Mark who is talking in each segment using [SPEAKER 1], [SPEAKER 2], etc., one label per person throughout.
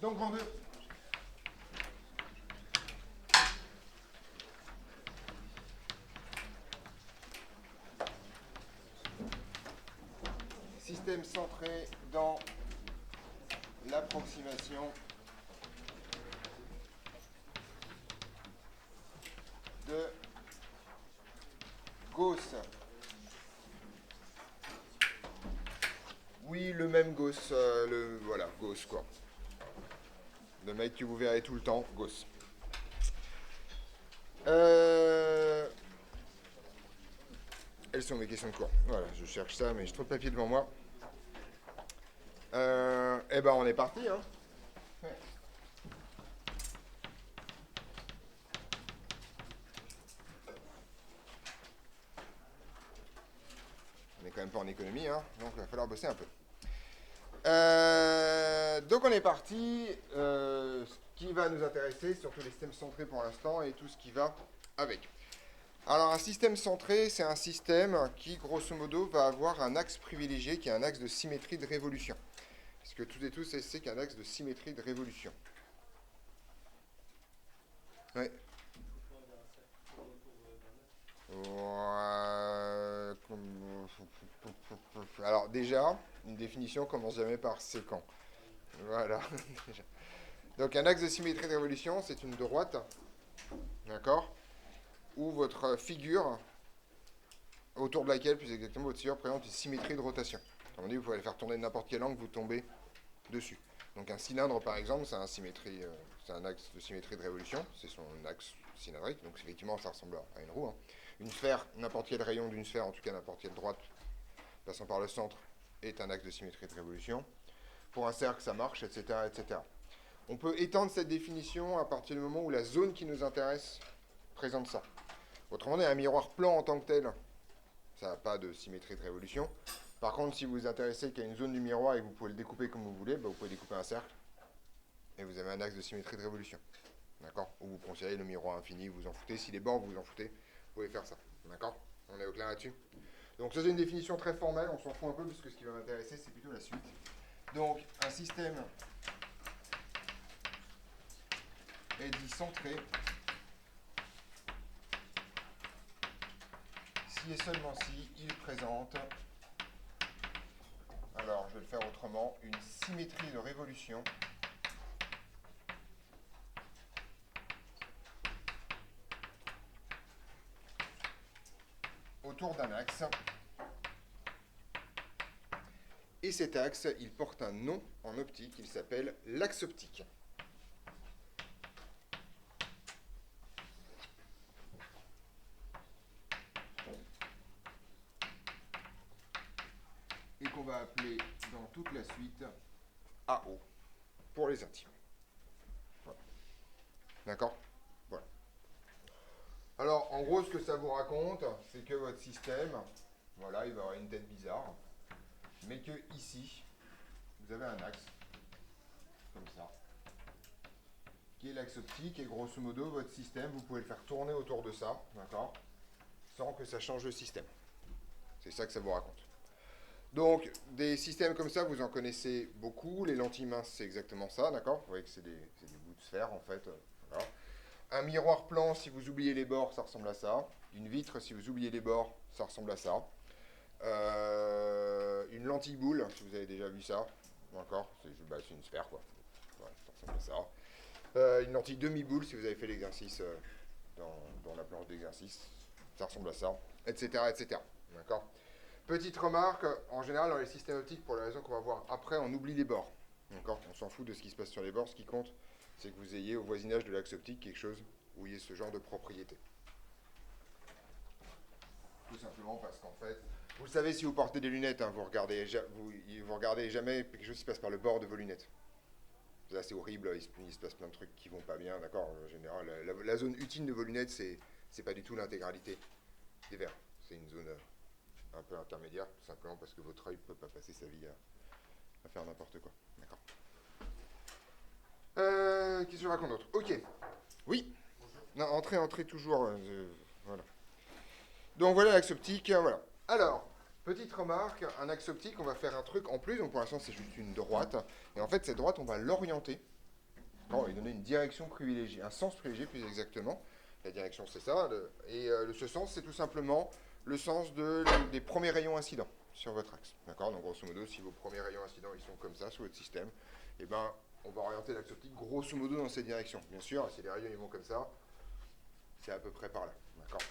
[SPEAKER 1] Donc, grand 2. Système centré dans l'approximation de Gauss. Oui, le même Gauss, voilà, Gauss quoi. Le mec que vous verrez tout le temps, Gauss. Elles sont mes questions de cours. Voilà, je cherche ça, mais j'ai trop de papier devant moi. Eh ben, on est parti, hein. Ouais. On est quand même pas en économie, hein, donc il va falloir bosser un peu. Donc on est parti. Ce qui va nous intéresser, surtout les systèmes centrés pour l'instant et tout ce qui va avec. Alors un système centré, c'est un système qui, grosso modo, va avoir un axe privilégié qui est un axe de symétrie de révolution. Parce que toutes et tous, c'est qu'un axe de symétrie de révolution. Ouais. Alors déjà, une définition commence jamais par séquent. Voilà. Donc un axe de symétrie de révolution, c'est une droite, d'accord, où votre figure, autour de laquelle, plus exactement, votre figure présente une symétrie de rotation. Comme on dit, vous pouvez le faire tourner de n'importe quel angle, vous tombez dessus. Donc un cylindre, par exemple, c'est un axe de symétrie de révolution, c'est son axe cylindrique, donc effectivement, ça ressemble à une roue. Hein. Une sphère, n'importe quel rayon d'une sphère, en tout cas n'importe quelle droite, passant par le centre, est un axe de symétrie de révolution. Pour un cercle, ça marche, etc., etc. On peut étendre cette définition à partir du moment où la zone qui nous intéresse présente ça. Autrement dit, un miroir plan en tant que tel, ça n'a pas de symétrie de révolution. Par contre, si vous vous intéressez qu'il y a une zone du miroir et que vous pouvez le découper comme vous voulez, bah vous pouvez découper un cercle et vous avez un axe de symétrie de révolution. D'accord? Ou vous considérez le miroir infini, vous en foutez. Si les bords, vous en foutez, vous pouvez faire ça. D'accord? On est au clair là-dessus? Donc ça c'est une définition très formelle, on s'en fout un peu parce que ce qui va m'intéresser c'est plutôt la suite. Donc un système est dit centré si et seulement si il présente, alors je vais le faire autrement, une symétrie de révolution autour d'un axe. Et cet axe, il porte un nom en optique, il s'appelle l'axe optique. Et qu'on va appeler dans toute la suite AO, pour les intimes. Voilà. D'accord? Voilà. Alors, en gros, ce que ça vous raconte, c'est que votre système, voilà, il va avoir une tête bizarre, mais que ici, vous avez un axe, comme ça, qui est l'axe optique, et grosso modo, votre système, vous pouvez le faire tourner autour de ça, d'accord, sans que ça change le système. C'est ça que ça vous raconte. Donc, des systèmes comme ça, vous en connaissez beaucoup. Les lentilles minces, c'est exactement ça, d'accord? Vous voyez que c'est des bouts de sphère, en fait. Voilà. Un miroir plan, si vous oubliez les bords, ça ressemble à ça. Une vitre, si vous oubliez les bords, ça ressemble à ça. Une lentille boule, si vous avez déjà vu ça, d'accord? C'est une sphère, quoi. Voilà, ça ressemble à ça. Une lentille demi-boule, si vous avez fait l'exercice dans la planche d'exercice, ça ressemble à ça, etc., etc. D'accord? Petite remarque, en général, dans les systèmes optiques, pour les raisons qu'on va voir après, on oublie les bords. D'accord? On s'en fout de ce qui se passe sur les bords. Ce qui compte, c'est que vous ayez au voisinage de l'axe optique quelque chose où il y ait ce genre de propriété. Tout simplement parce qu'en fait, vous le savez si vous portez des lunettes, hein, vous regardez jamais quelque chose qui passe par le bord de vos lunettes. Là, c'est horrible, il se passe plein de trucs qui vont pas bien, d'accord? En général, la zone utile de vos lunettes, c'est pas du tout l'intégralité des verres. C'est une zone un peu intermédiaire, tout simplement parce que votre œil ne peut pas passer sa vie à faire n'importe quoi. D'accord. Qu'est-ce que je raconte d'autre? Ok. Oui. Non, entrez toujours. Voilà. Donc voilà l'axe optique. Voilà. Alors, petite remarque, un axe optique, on va faire un truc en plus. Donc pour l'instant, c'est juste une droite. Et en fait, cette droite, on va l'orienter Non, il donnait une direction privilégiée, un sens privilégié plus exactement. La direction, c'est ça. Ce sens, c'est tout simplement le sens des premiers rayons incidents sur votre axe. D'accord. Donc, grosso modo, si vos premiers rayons incidents ils sont comme ça sur votre système, eh ben, on va orienter l'axe optique grosso modo dans cette direction. Bien sûr, si les rayons ils vont comme ça, c'est à peu près par là. D'accord.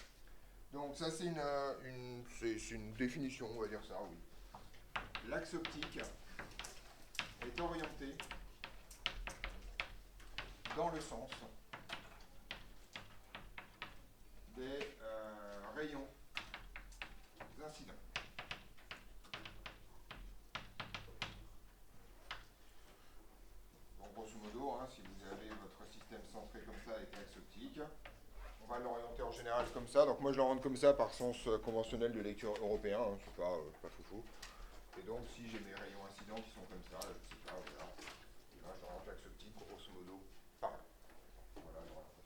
[SPEAKER 1] Donc, ça, c'est une définition, on va dire ça, oui. L'axe optique est orienté dans le sens des rayons incidents. Donc, grosso modo, hein, si vous avez votre système centré comme ça avec l'axe optique, on va l'orienter en général comme ça. Donc moi je l'oriente comme ça par sens conventionnel de lecture européen, hein, je ne suis pas foufou. Et donc si j'ai mes rayons incidents qui sont comme ça, je ne sais pas, voilà, et là j'oriente l'axe optique grosso modo par là. Voilà l'orientation.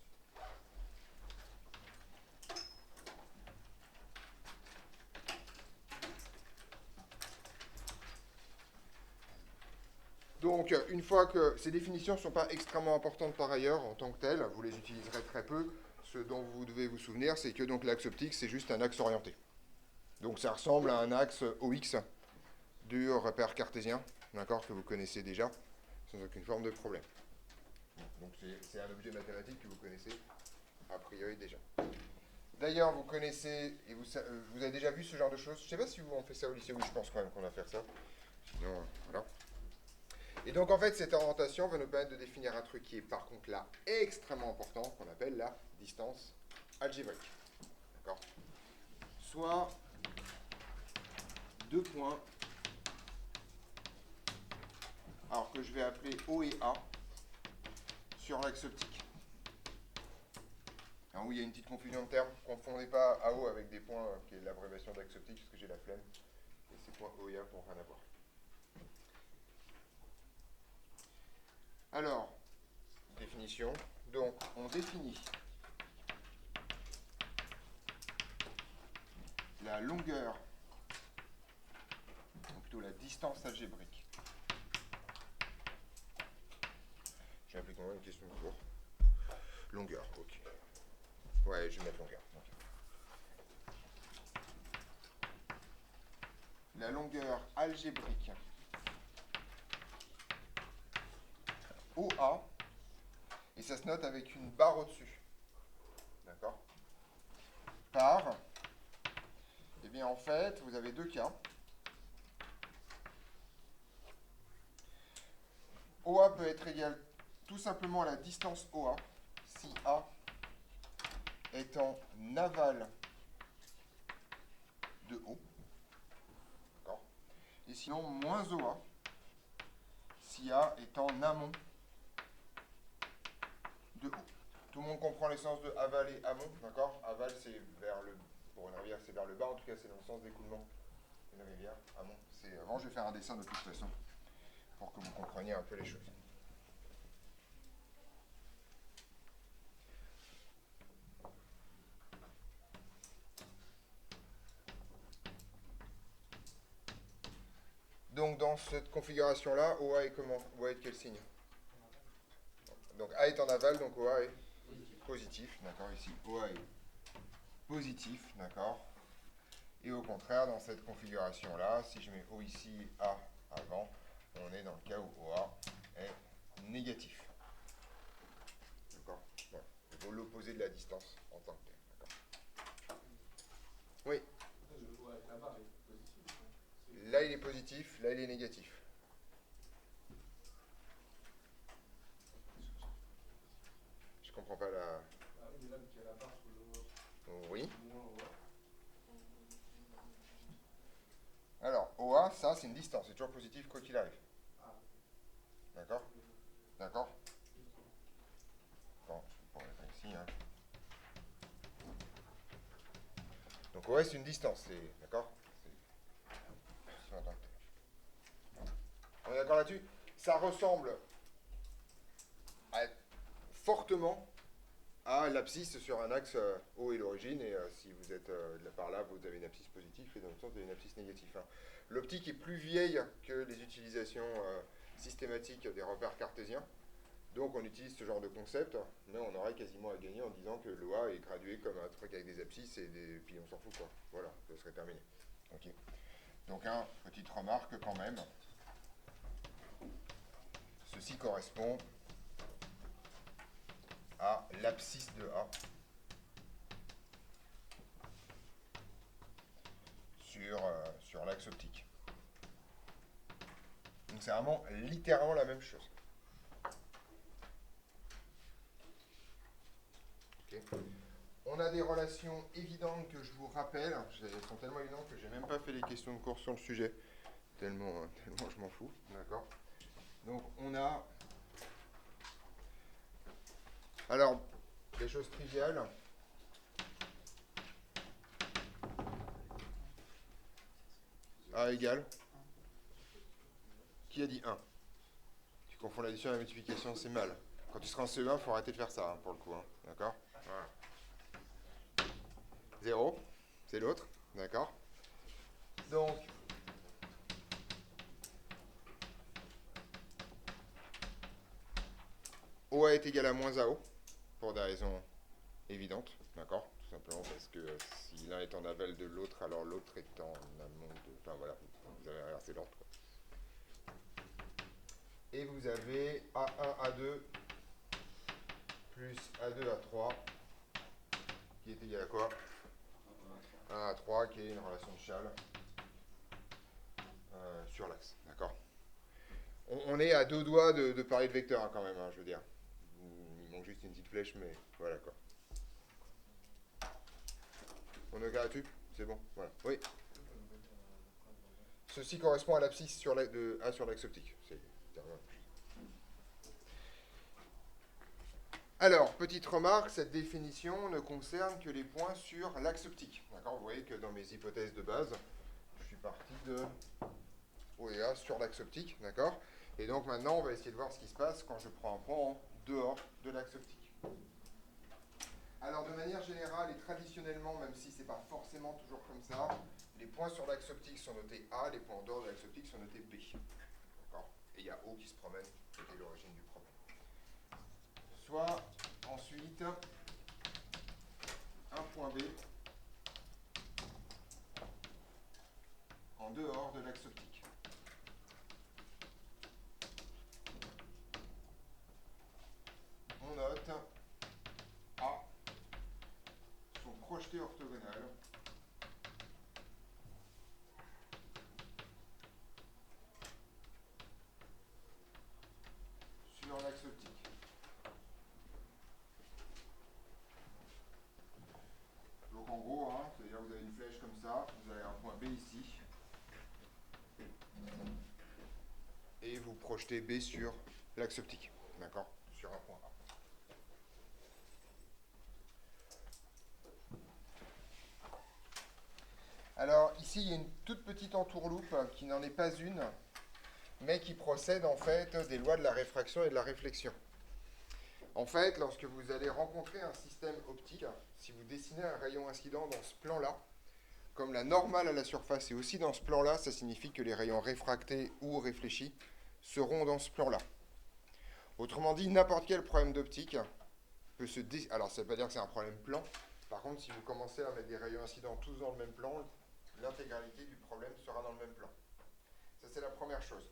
[SPEAKER 1] Donc, une fois que ces définitions ne sont pas extrêmement importantes par ailleurs en tant que telles, vous les utiliserez très peu. Ce dont vous devez vous souvenir, c'est que donc l'axe optique, c'est juste un axe orienté. Donc, ça ressemble à un axe OX du repère cartésien, d'accord, que vous connaissez déjà, sans aucune forme de problème. Donc, c'est un objet mathématique que vous connaissez a priori déjà. D'ailleurs, vous connaissez, et vous avez déjà vu ce genre de choses. Je ne sais pas si vous en faites ça au lycée, oui, je pense quand même qu'on va faire ça. Sinon, voilà. Et donc en fait, cette orientation va nous permettre de définir un truc qui est par contre là extrêmement important, qu'on appelle la distance algébrique. D'accord. Soit deux points, alors que je vais appeler O et A, sur l'axe optique. Alors oui, il y a une petite confusion de termes. Ne confondez pas AO avec des points qui est l'abréviation d'axe optique, parce que j'ai la flemme. Et ces points O et A n'ont rien à voir. Alors, définition. Donc, on définit la longueur, ou plutôt la distance algébrique. J'ai appelé quand même une question de cours. Longueur, ok. Ouais, je vais mettre longueur. Okay. La longueur algébrique OA, et ça se note avec une barre au-dessus. D'accord. Par, eh bien en fait, vous avez deux cas. OA peut être égal tout simplement à la distance OA, si A est en aval de O. D'accord. Et sinon, moins OA, si A est en amont de O. Tout le monde comprend les sens de aval et amont, d'accord. Aval, c'est vers le... Pour une rivière, c'est vers le bas, en tout cas, c'est dans le sens d'écoulement d'une rivière. Amont, c'est avant. Je vais faire un dessin de toute façon, pour que vous compreniez un peu les choses. Donc, dans cette configuration-là, OA est comment? OA est de quel signe? Donc, A est en aval, donc OA est positif, d'accord, ici. OA est positif, d'accord. Et au contraire, dans cette configuration-là, si je mets O ici, A avant, on est dans le cas où OA est négatif. D'accord. Voilà. C'est l'opposé de la distance en tant que tel. D'accord. Oui. Là, il est positif, là, il est négatif. Je comprends pas la... Oui. Alors, OA, ça, c'est une distance. C'est toujours positif quoi qu'il arrive. D'accord. D'accord. Bon, je vais mettre ici. Hein. Donc, OA, c'est une distance. D'accord. On est d'accord là-dessus? Ça ressemble fortement à l'abscisse sur un axe O et l'origine, et si vous êtes par là, vous avez une abscisse positive, et dans l'autre sens, vous avez une abscisse négative. Hein. L'optique est plus vieille que les utilisations systématiques des repères cartésiens, Donc on utilise ce genre de concept, mais on aurait quasiment à gagner en disant que l'OA est gradué comme un truc avec des abscisses et puis on s'en fout quoi. Voilà, ça serait terminé. Ok. Donc petite remarque quand même. Ceci correspond à l'abscisse de A sur l'axe optique. Donc c'est vraiment littéralement la même chose. Okay. On a des relations évidentes que je vous rappelle. Elles sont tellement évidentes que je n'ai même pas fait les questions de cours sur le sujet. Tellement je m'en fous. D'accord. Donc on a... Alors, des choses triviales. A égale. Qui a dit 1? Tu confonds l'addition et la multiplication, c'est mal. Quand tu seras en CE1, il faut arrêter de faire ça, pour le coup. D'accord. Voilà. 0, c'est l'autre. D'accord. Donc, OA est égal à moins AO, pour des raisons évidentes. D'accord. Tout simplement parce que si l'un est en aval de l'autre, alors l'autre est en amont de... Enfin voilà, vous avez inversé l'ordre. Et vous avez A1, A2 plus A2, A3 qui est égal à quoi? 1 à 3 qui est une relation de Chasles sur l'axe. D'accord. On est à deux doigts de parler de vecteur quand même, je veux dire. Il manque juste une petite flèche, mais voilà quoi. On est là-dessus? C'est bon, voilà. Oui. Ceci correspond à l'abscisse de A sur l'axe optique. C'est terminé. Alors, petite remarque, cette définition ne concerne que les points sur l'axe optique. D'accord. Vous voyez que dans mes hypothèses de base, je suis parti de O et A sur l'axe optique. D'accord. Et donc maintenant, on va essayer de voir ce qui se passe quand je prends un point en dehors de l'axe optique. Alors, de manière générale et traditionnellement, même si ce n'est pas forcément toujours comme ça, les points sur l'axe optique sont notés A, les points en dehors de l'axe optique sont notés B. D'accord. Et il y a O qui se promène, c'était l'origine du problème. Soit, ensuite, un point B en dehors de l'axe optique. On note A sont projetés orthogonales sur l'axe optique. Donc en gros, c'est-à-dire que vous avez une flèche comme ça, vous avez un point B ici, et vous projetez B sur l'axe optique, d'accord, sur un point A. Alors ici, il y a une toute petite entourloupe qui n'en est pas une, mais qui procède en fait des lois de la réfraction et de la réflexion. En fait, lorsque vous allez rencontrer un système optique, si vous dessinez un rayon incident dans ce plan-là, comme la normale à la surface est aussi dans ce plan-là, ça signifie que les rayons réfractés ou réfléchis seront dans ce plan-là. Autrement dit, n'importe quel problème d'optique peut se... Alors, ça ne veut pas dire que c'est un problème plan. Par contre, si vous commencez à mettre des rayons incidents tous dans le même plan, l'intégralité du problème sera dans le même plan. Ça, c'est la première chose.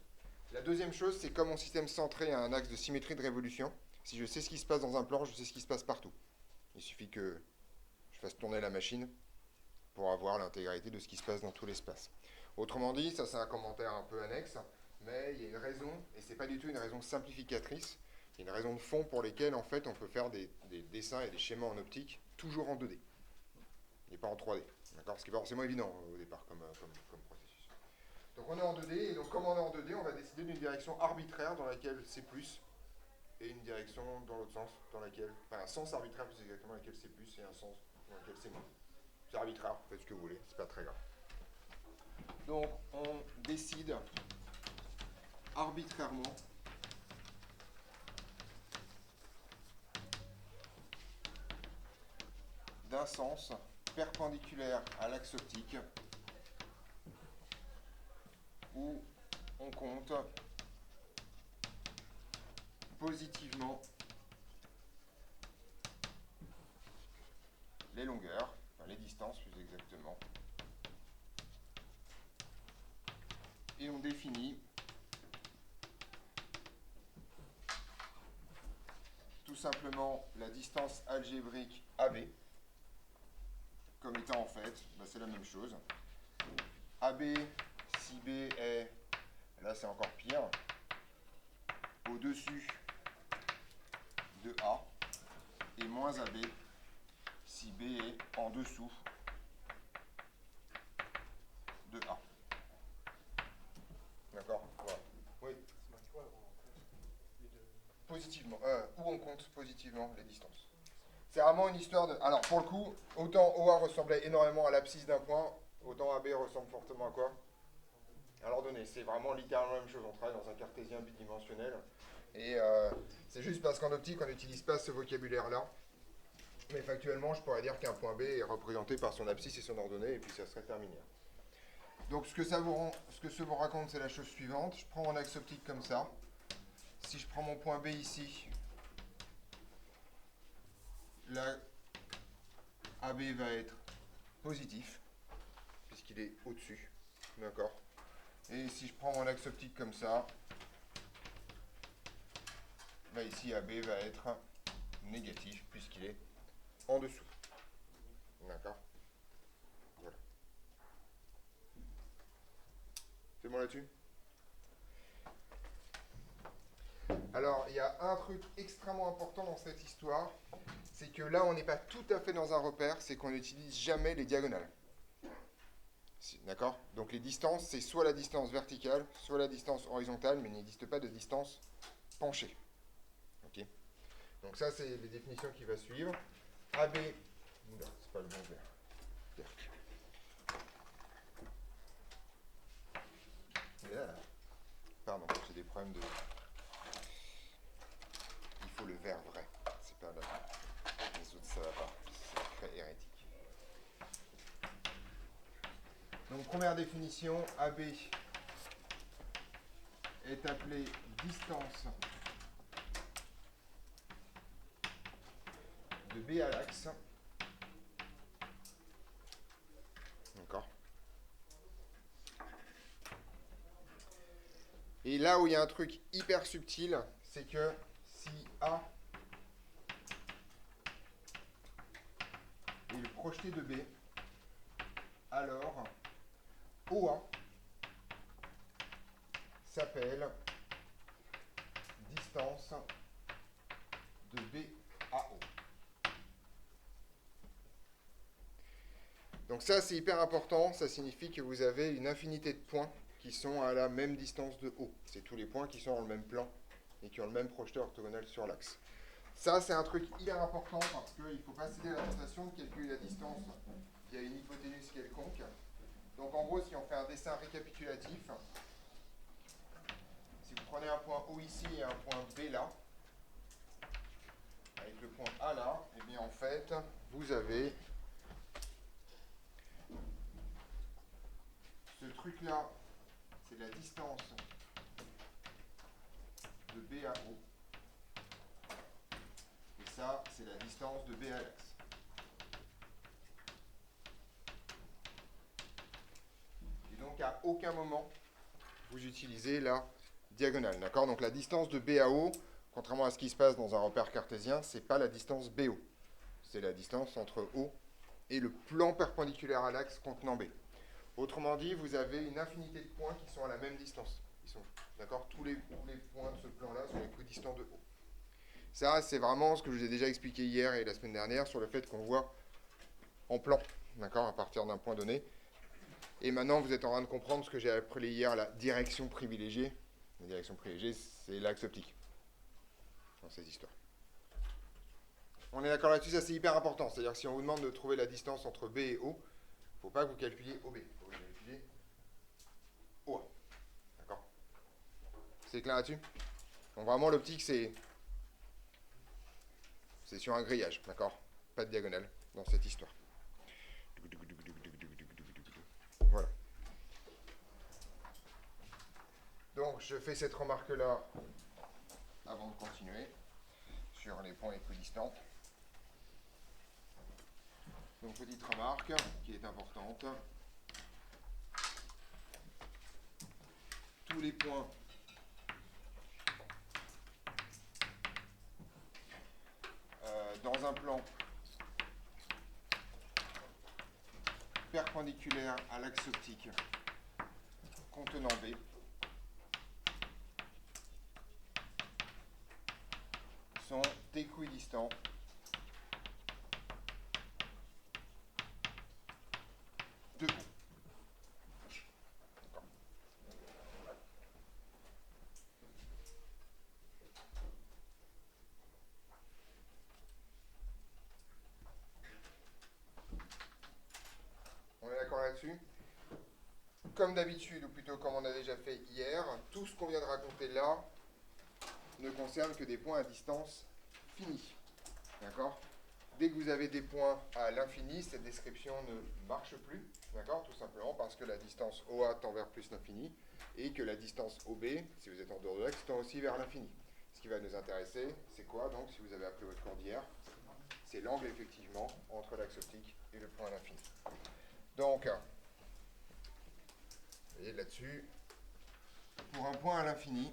[SPEAKER 1] La deuxième chose, c'est comme mon système centré a un axe de symétrie de révolution, si je sais ce qui se passe dans un plan, je sais ce qui se passe partout. Il suffit que je fasse tourner la machine pour avoir l'intégralité de ce qui se passe dans tout l'espace. Autrement dit, ça c'est un commentaire un peu annexe, mais il y a une raison, et c'est pas du tout une raison simplificatrice, il y a une raison de fond pour lesquelles en fait on peut faire des dessins et des schémas en optique toujours en 2D, et pas en 3D. D'accord. Ce qui n'est pas forcément évident au départ comme processus. Donc on est en 2D, et donc comme on est en 2D, on va décider d'une direction arbitraire dans laquelle c'est plus, et une direction dans l'autre sens, dans laquelle, enfin un sens arbitraire plus exactement, dans lequel c'est plus, et un sens dans lequel c'est moins. C'est arbitraire, faites ce que vous voulez, c'est pas très grave. Donc on décide arbitrairement d'un sens perpendiculaire à l'axe optique où on compte positivement les longueurs, enfin les distances plus exactement. Et on définit tout simplement la distance algébrique AB comme étant en fait, c'est la même chose. AB, si B est, là c'est encore pire, au-dessus de A, et moins AB si B est en dessous de A. D'accord? Voilà. Oui. Positivement. Où on compte positivement les distances. C'est vraiment une histoire de... Alors, pour le coup, autant OA ressemblait énormément à l'abscisse d'un point, autant AB ressemble fortement à quoi? À l'ordonnée. C'est vraiment littéralement la même chose. On travaille dans un cartésien bidimensionnel. Et c'est juste parce qu'en optique, on n'utilise pas ce vocabulaire-là. Mais factuellement, je pourrais dire qu'un point B est représenté par son abscisse et son ordonnée, et puis ça serait terminé. Donc, ce que ça vous raconte, c'est la chose suivante. Je prends mon axe optique comme ça. Si je prends mon point B ici, là, AB va être positif, puisqu'il est au-dessus. D'accord? Et si je prends mon axe optique comme ça, là ici AB va être négatif, puisqu'il est en dessous. D'accord? Voilà. C'est bon là-dessus? Alors, il y a un truc extrêmement important dans cette histoire, c'est que là, on n'est pas tout à fait dans un repère, c'est qu'on n'utilise jamais les diagonales. D'accord? Donc les distances, c'est soit la distance verticale, soit la distance horizontale, mais il n'existe pas de distance penchée. Ok? Donc ça, c'est les définitions qui vont suivre. AB, oula, c'est pas le bon vert. Mais là, pardon, j'ai des problèmes de... Il faut le vert vrai, c'est pas là. Les autres, ça va pas. C'est très hérétique. Donc première définition, AB est appelée distance de B à l'axe. D'accord. Et là où il y a un truc hyper subtil, c'est que si A est le projeté de B, alors OA s'appelle distance de B à O. Donc ça, c'est hyper important. Ça signifie que vous avez une infinité de points qui sont à la même distance de O. C'est tous les points qui sont dans le même plan et qui ont le même projeteur orthogonal sur l'axe. Ça, c'est un truc hyper important parce qu'il ne faut pas céder à la tentation de calculer la distance via une hypoténuse quelconque. Donc en gros, si on fait un dessin récapitulatif, si vous prenez un point O ici et un point B là, avec le point A là, et bien en fait, vous avez ce truc-là, c'est la distance de B à O. Et ça, c'est la distance de B à l'axe. Et donc, à aucun moment, vous utilisez la diagonale. D'accord? Donc, la distance de B à O, contrairement à ce qui se passe dans un repère cartésien, ce n'est pas la distance BO. C'est la distance entre O et le plan perpendiculaire à l'axe contenant B. Autrement dit, vous avez une infinité de points qui sont à la même distance. D'accord? Tous les points de ce plan-là sont équidistants de O. Ça, c'est vraiment ce que je vous ai déjà expliqué hier et la semaine dernière sur le fait qu'on voit en plan, d'accord, à partir d'un point donné. Et maintenant, vous êtes en train de comprendre ce que j'ai appelé hier la direction privilégiée. La direction privilégiée, c'est l'axe optique dans ces histoires. On est d'accord là-dessus, ça c'est hyper important. C'est-à-dire que si on vous demande de trouver la distance entre B et O, il ne faut pas que vous calculiez OB, il faut que vous calculiez OA. D'accord? C'est clair là-dessus? Donc vraiment, l'optique, c'est sur un grillage, d'accord? Pas de diagonale dans cette histoire. Voilà. Donc, je fais cette remarque-là avant de continuer sur les points équidistants. Donc petite remarque qui est importante. Tous les points dans un plan perpendiculaire à l'axe optique contenant B sont équidistants de O. On est d'accord là-dessus? Comme d'habitude, ou plutôt comme on a déjà fait hier, tout ce qu'on vient de raconter là ne concerne que des points à distance finie. D'accord? Dès que vous avez des points à l'infini, cette description ne marche plus. D'accord? Tout simplement parce que la distance OA tend vers plus l'infini et que la distance OB, si vous êtes en dehors de l'axe, tend aussi vers l'infini. Ce qui va nous intéresser, c'est quoi donc, si vous avez appelé votre cours d'hier? C'est l'angle effectivement entre l'axe optique et le point à l'infini. Donc, vous voyez là-dessus, pour un point à l'infini,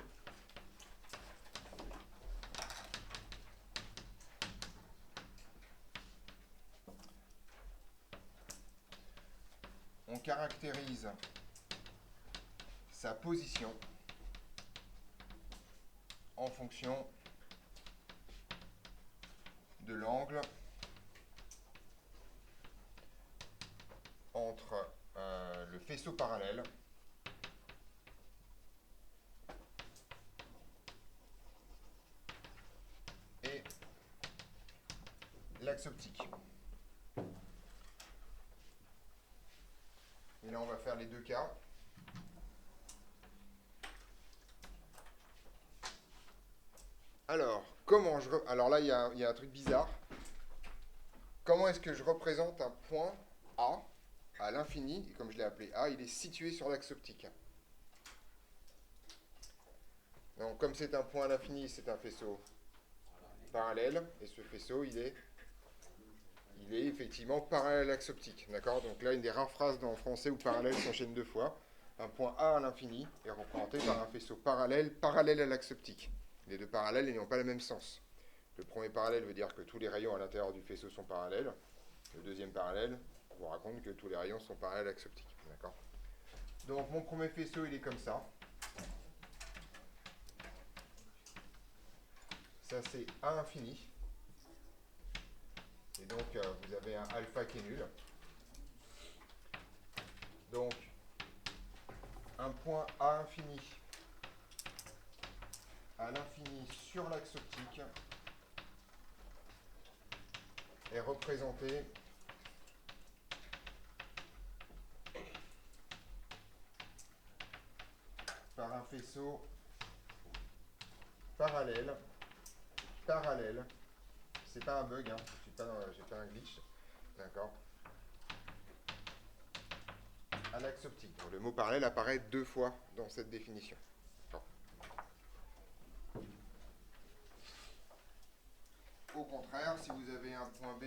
[SPEAKER 1] on caractérise sa position en fonction de l'angle entre le faisceau parallèle et l'axe optique. Et là, on va faire les deux cas. Alors, alors là, il y a un truc bizarre. Comment est-ce que je représente un point A à l'infini? Et comme je l'ai appelé A, il est situé sur l'axe optique. Donc, comme c'est un point à l'infini, c'est un faisceau parallèle. Et ce faisceau, il est effectivement parallèle à l'axe optique. D'accord? Donc là, une des rares phrases dans le français où parallèle s'enchaîne deux fois. Un point A à l'infini est représenté par un faisceau parallèle à l'axe optique. Les deux parallèles n'ayant pas le même sens. Le premier parallèle veut dire que tous les rayons à l'intérieur du faisceau sont parallèles. Le deuxième parallèle vous raconte que tous les rayons sont parallèles à l'axe optique. D'accord? Donc mon premier faisceau, il est comme ça. Ça, c'est A infini. Et donc, vous avez un alpha qui est nul. Donc, un point A infini à l'infini sur l'axe optique est représenté par un faisceau parallèle, c'est pas un bug, hein, j'ai pas un glitch, d'accord, à l'axe optique. Donc, le mot parallèle apparaît deux fois dans cette définition. D'accord. Au contraire, si vous avez un point B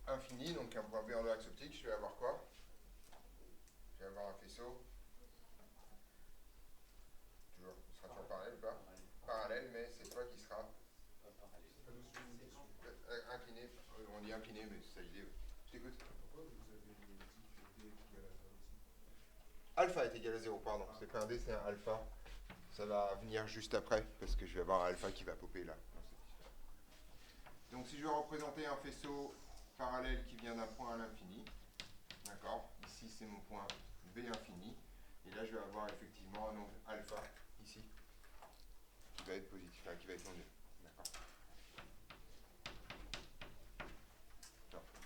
[SPEAKER 1] infini, donc un point B en l'axe optique, je vais avoir quoi? Je vais avoir un faisceau. Toujours, il sera toujours parallèle ou pas? Parallèle, mais cette fois qui sera incliné. On dit incliné, mais c'est ça l'idée. Je t'écoute. Pourquoi vous avez dit que D est égal à 0 aussi? Alpha est égal à 0, pardon. C'est pas un D, c'est un alpha. Ça va venir juste après, parce que je vais avoir un alpha qui va popper là. Donc si je veux représenter un faisceau parallèle qui vient d'un point à l'infini, d'accord, ici c'est mon point B infini, et là je vais avoir effectivement un angle alpha, ici, qui va être positif, enfin qui va être non nul. D'accord.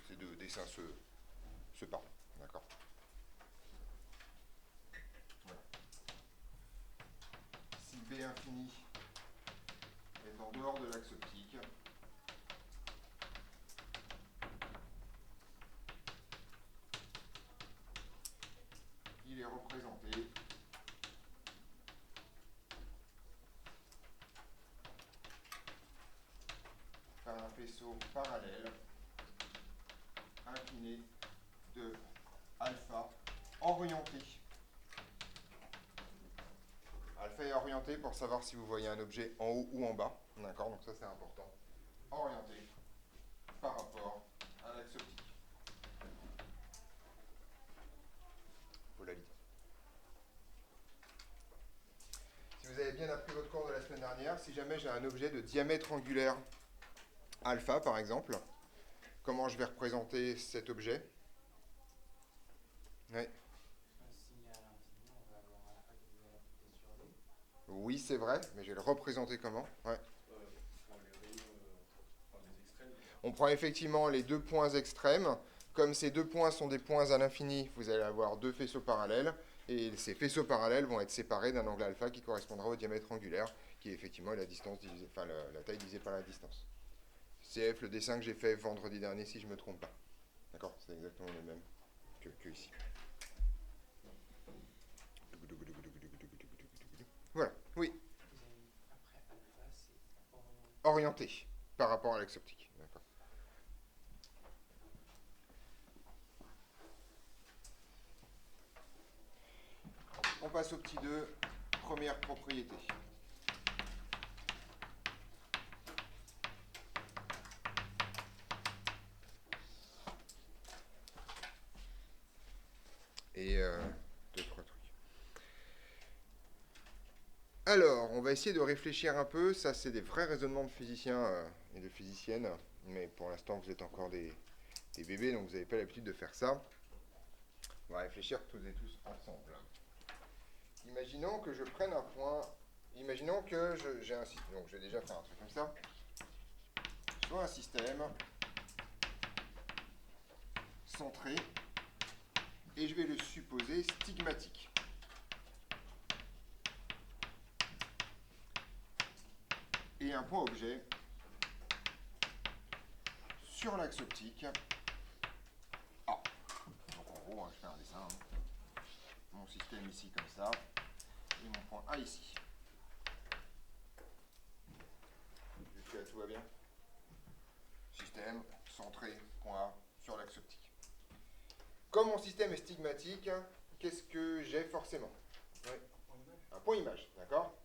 [SPEAKER 1] Ces deux dessins se parlent, d'accord. Voilà. Si B infini est en dehors de l'axe optique, il est représenté un faisceau parallèle incliné de alpha orienté. Alpha est orienté pour savoir si vous voyez un objet en haut ou en bas. D'accord, donc ça c'est important. Orienté par rapport à l'axe optique. Polarité. Si vous avez bien appris votre cours de la semaine dernière, si jamais j'ai un objet de diamètre angulaire alpha par exemple, comment je vais représenter cet objet? Oui. Oui, c'est vrai, mais je vais le représenter comment? Ouais. On prend effectivement les deux points extrêmes. Comme ces deux points sont des points à l'infini, vous allez avoir deux faisceaux parallèles. Et ces faisceaux parallèles vont être séparés d'un angle alpha qui correspondra au diamètre angulaire, qui est effectivement la distance divisée, enfin la taille divisée par la distance. CF, le dessin que j'ai fait vendredi dernier, si je ne me trompe pas. D'accord? C'est exactement le même que ici. Voilà, oui. Orienté par rapport à l'axe optique. D'accord. On passe au petit 2, première propriété. Et deux, trois trucs. Alors, on va essayer de réfléchir un peu. Ça, c'est des vrais raisonnements de physiciens et de physiciennes. Mais pour l'instant, vous êtes encore des bébés, donc vous n'avez pas l'habitude de faire ça. On va réfléchir tous et tous ensemble. Imaginons que je prenne un point. Imaginons que j'ai un système. Donc, je vais déjà faire un truc comme ça. Soit un système centré. Et je vais le supposer stigmatique. Et un point objet sur l'axe optique A. Donc en gros, je fais un dessin. Mon système ici comme ça. Et mon point A ici. Jusqu'à là, tout va bien. Système centré, point A sur l'axe optique. Comme mon système est stigmatique, qu'est-ce que j'ai forcément? Oui. Un point image, d'accord?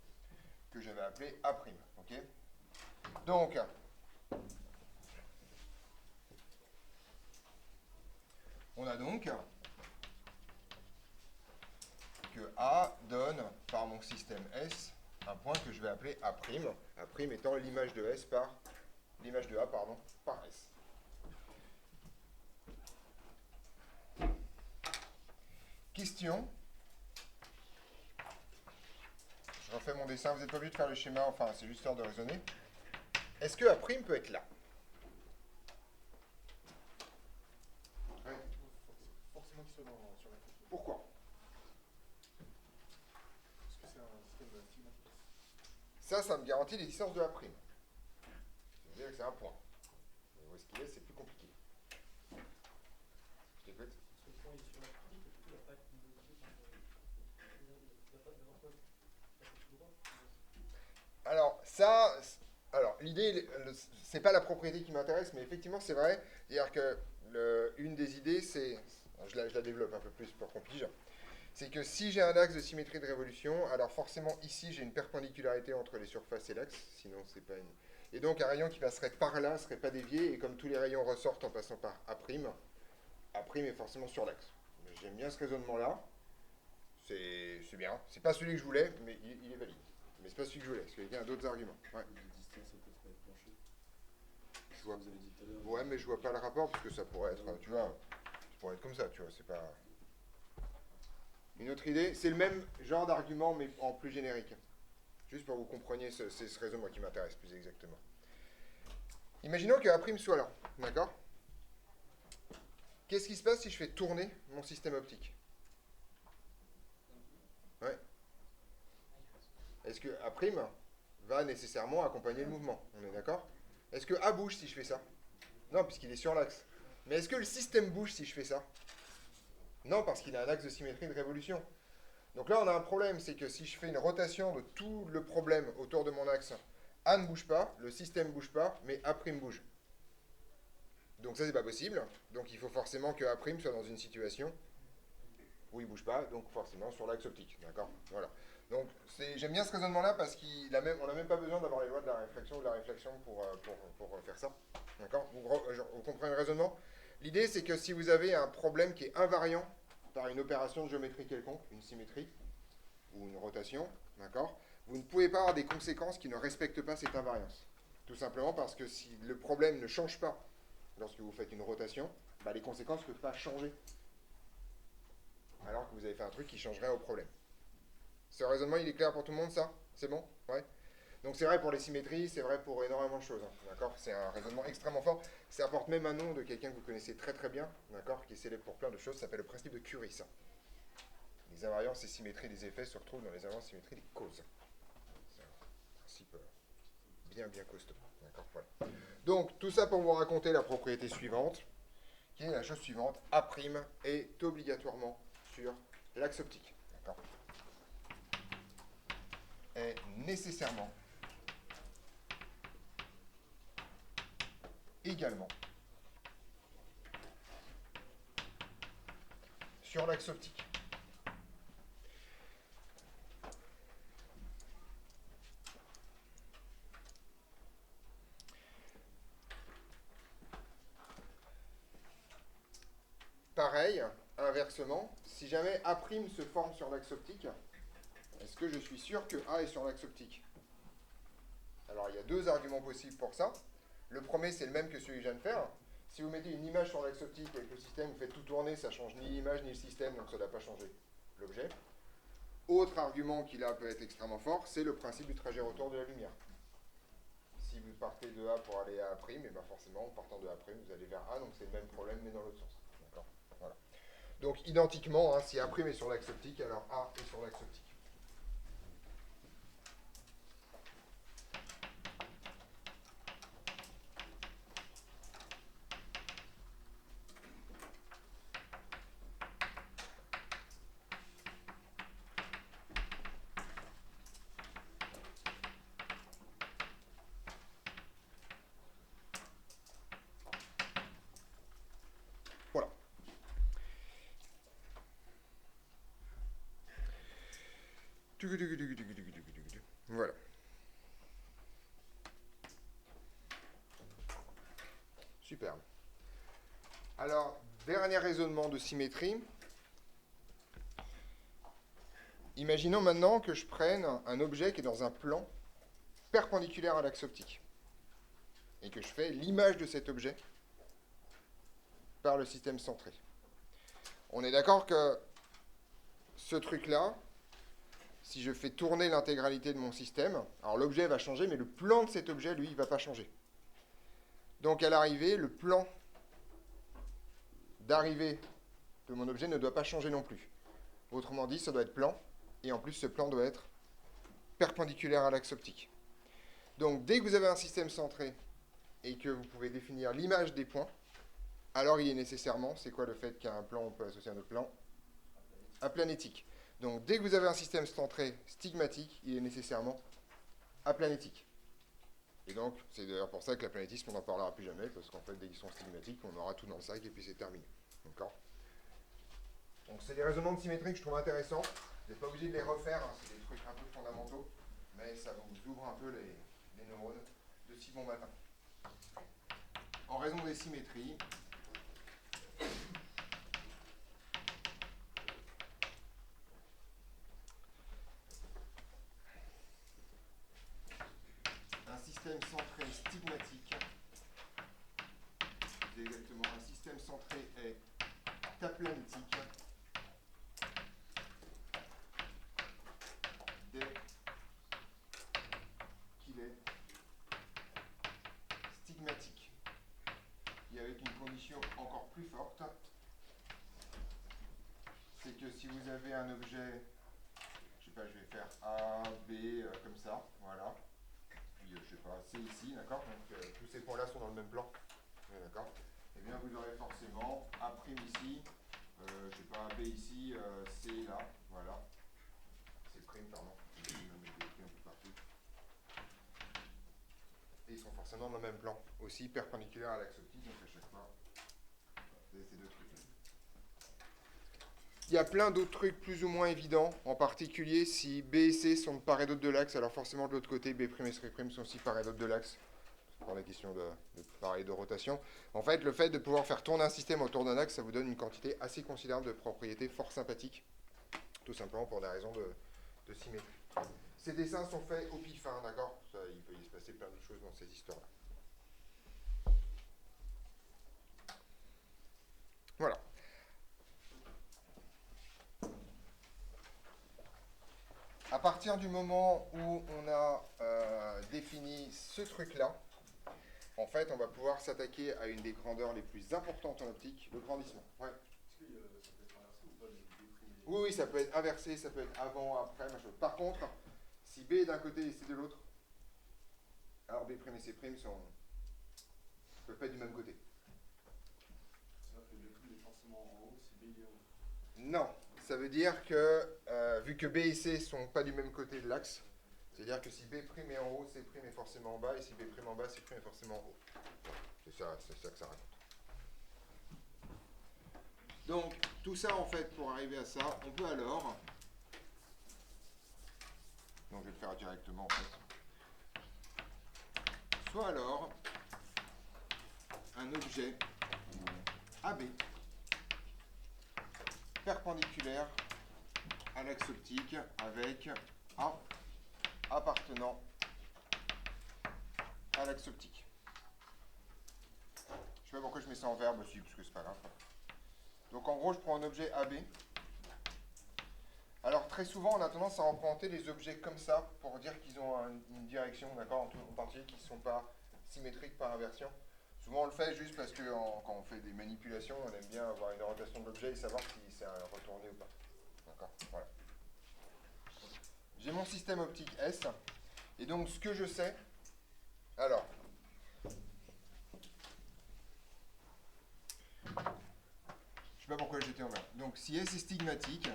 [SPEAKER 1] Que je vais appeler A'. Ok? Donc, on a donc que A donne par mon système S un point que je vais appeler A'. A' étant l'image de S par l'image de A, pardon, par S. Question. Je refais mon dessin, vous n'êtes pas obligé de faire le schéma, enfin c'est juste histoire de raisonner. Est-ce que A' peut être là? Oui.
[SPEAKER 2] Forcément qu'il soit sur la photo.
[SPEAKER 1] Pourquoi?
[SPEAKER 2] Parce que c'est un système stigmatique.
[SPEAKER 1] Ça me garantit l'existence de A'. C'est-à-dire que c'est un point. Mais où est-ce qu'il est, c'est plus compliqué. Je t'écoute.
[SPEAKER 3] Parce que le point est sur la critique, et du coup, il n'y a pas de modifié par il n'y a pas de rapport.
[SPEAKER 1] Alors l'idée, c'est pas la propriété qui m'intéresse, mais effectivement c'est vrai. C'est-à-dire que une des idées, c'est, je la développe un peu plus pour qu'on pige, c'est que si j'ai un axe de symétrie de révolution, alors forcément ici j'ai une perpendicularisité entre les surfaces et l'axe, sinon c'est pas une... Et donc un rayon qui passerait par là serait pas dévié, et comme tous les rayons ressortent en passant par A', A' est forcément sur l'axe. J'aime bien ce raisonnement-là, c'est bien. C'est pas celui que je voulais, mais il est valide. Mais c'est pas celui que je voulais, parce qu'il y a d'autres arguments. Ouais.
[SPEAKER 2] La distance, ça peut pas être planchée.
[SPEAKER 1] Je vois.
[SPEAKER 2] Vous avez dit tout à l'heure.
[SPEAKER 1] Ouais, mais je vois pas le rapport, parce que ça pourrait être, tu vois, ça pourrait être comme ça, tu vois, c'est pas... Une autre idée, c'est le même genre d'argument, mais en plus générique. Juste pour que vous compreniez, c'est ce raisonnement qui m'intéresse plus exactement. Imaginons que A' soit là, d'accord? Qu'est-ce qui se passe si je fais tourner mon système optique? Ouais. Est-ce que A' va nécessairement accompagner le mouvement? On est d'accord? Est-ce que A bouge si je fais ça? Non, puisqu'il est sur l'axe. Mais est-ce que le système bouge si je fais ça? Non, parce qu'il a un axe de symétrie de révolution. Donc là, on a un problème, c'est que si je fais une rotation de tout le problème autour de mon axe A ne bouge pas, le système ne bouge pas, mais A' bouge. Donc ça, c'est pas possible. Donc il faut forcément que A' soit dans une situation où il bouge pas, donc forcément sur l'axe optique. D'accord? Voilà. Donc j'aime bien ce raisonnement-là parce qu'on n'a même pas besoin d'avoir les lois de la réflexion ou de la réflexion pour faire ça. D'accord? Vous comprenez le raisonnement? L'idée, c'est que si vous avez un problème qui est invariant par une opération de géométrie quelconque, une symétrie ou une rotation, d'accord, vous ne pouvez pas avoir des conséquences qui ne respectent pas cette invariance. Tout simplement parce que si le problème ne change pas lorsque vous faites une rotation, bah, les conséquences ne peuvent pas changer. Alors que vous avez fait un truc qui changerait au problème. Ce raisonnement, il est clair pour tout le monde, ça? C'est bon? Ouais. Donc c'est vrai pour les symétries, c'est vrai pour énormément de choses. Hein, d'accord? C'est un raisonnement extrêmement fort. Ça apporte même un nom de quelqu'un que vous connaissez très très bien, d'accord, qui est célèbre pour plein de choses, ça s'appelle le principe de Curie, ça. Les invariances et symétries des effets se retrouvent dans les invariances et symétries des causes. C'est un principe bien bien costaud. D'accord, voilà. Donc tout ça pour vous raconter la propriété suivante, qui est la chose suivante, A' est obligatoirement sur l'axe optique. D'accord? Est nécessairement également sur l'axe optique. Pareil, inversement, si jamais A' se forme sur l'axe optique, est-ce que je suis sûr que A est sur l'axe optique? Alors il y a deux arguments possibles pour ça. Le premier, c'est le même que celui que je viens de faire. Si vous mettez une image sur l'axe optique avec le système, vous faites tout tourner, ça ne change ni l'image ni le système, donc ça ne doit pas changer l'objet. Autre argument qui là peut être extrêmement fort, c'est le principe du trajet retour de la lumière. Si vous partez de A pour aller à A', et bien forcément, en partant de A', vous allez vers A, donc c'est le même problème, mais dans l'autre sens. D'accord? Voilà. Donc identiquement, hein, si A' est sur l'axe optique, alors A est sur l'axe optique. Voilà. Voilà. Superbe. Alors, dernier raisonnement de symétrie. Imaginons maintenant que je prenne un objet qui est dans un plan perpendiculaire à l'axe optique et que je fais l'image de cet objet par le système centré. On est d'accord que ce truc-là, si je fais tourner l'intégralité de mon système, alors l'objet va changer, mais le plan de cet objet, lui, il ne va pas changer. Donc à l'arrivée, le plan d'arrivée de mon objet ne doit pas changer non plus. Autrement dit, ça doit être plan, et en plus ce plan doit être perpendiculaire à l'axe optique. Donc dès que vous avez un système centré et que vous pouvez définir l'image des points, alors il est nécessairement, c'est quoi le fait qu'à un plan on peut associer un autre plan? Aplanétique. Donc dès que vous avez un système centré stigmatique, il est nécessairement aplanétique. Et donc c'est d'ailleurs pour ça que l'aplanétisme on n'en parlera plus jamais, parce qu'en fait dès qu'ils sont stigmatiques, on aura tout dans le sac et puis c'est terminé. D'accord? Donc c'est des raisonnements de symétrie que je trouve intéressants. Vous n'êtes pas obligé de les refaire, hein, c'est des trucs un peu fondamentaux, mais ça vous ouvre un peu les neurones de si bon matin. En raison des symétries, un système centré stigmatique, c'est exactement, un système centré est aplanétique dès qu'il est stigmatique. Et avec une condition encore plus forte, c'est que si vous avez un objet, je sais pas, je vais faire A, B, comme ça, voilà, puis je sais pas, C ici, d'accord, donc tous ces points-là sont dans le même plan, d'accord, et bien vous aurez forcément A' ici, je sais pas, B ici, C là, voilà, C', pardon, je vais mettre des prix un peu partout. forcément dans le même plan, aussi perpendiculaire à l'axe optique, donc à chaque fois, vous avez ces deux trucs. Il y a plein d'autres trucs plus ou moins évidents, en particulier si B et C sont de part et d'autre de l'axe, alors forcément de l'autre côté, B' et C' sont aussi part et d'autre de l'axe, pour la question de pareil de rotation. En fait, le fait de pouvoir faire tourner un système autour d'un axe, ça vous donne une quantité assez considérable de propriétés fort sympathiques, tout simplement pour des raisons de symétrie. Ces dessins sont faits au pif, hein, d'accord? Il peut y se passer plein de choses dans ces histoires-là. Voilà. À partir du moment où on a défini ce truc-là, en fait, on va pouvoir s'attaquer à une des grandeurs les plus importantes en optique, le grandissement. Ouais.
[SPEAKER 2] Est-ce que ça peut être inversé ou pas, les déprimés?
[SPEAKER 1] Oui, oui, ça peut être inversé, ça peut être avant, après, machin. Par contre, si B est d'un côté et C de l'autre, alors B' et C' ne peuvent pas être du même côté.
[SPEAKER 2] C'est-à-dire que le déprimé est forcément en haut si B il est en haut.
[SPEAKER 1] Non, ça veut dire que, vu que B et C sont pas du même côté de l'axe, c'est-à-dire que si B' est en haut, C' est forcément en bas, et si B' en bas, C' est forcément en haut. C'est ça que ça raconte. Donc, tout ça, en fait, pour arriver à ça, on peut alors... Donc, je vais le faire directement, en fait. Soit alors, un objet AB perpendiculaire à l'axe optique avec A appartenant à l'axe optique. Je sais pas pourquoi je mets ça en verbe aussi, parce que c'est pas grave. Donc en gros, je prends un objet AB. Alors très souvent, on a tendance à représenter les objets comme ça pour dire qu'ils ont une direction, d'accord, en particulier qu'ils ne sont pas symétriques par inversion. Souvent, on le fait juste parce que quand on fait des manipulations, on aime bien avoir une orientation de l'objet et savoir si c'est retourné ou pas. D'accord, voilà. J'ai mon système optique S, et donc ce que je sais, alors, je sais pas pourquoi j'étais en vert. Donc si S est stigmatique,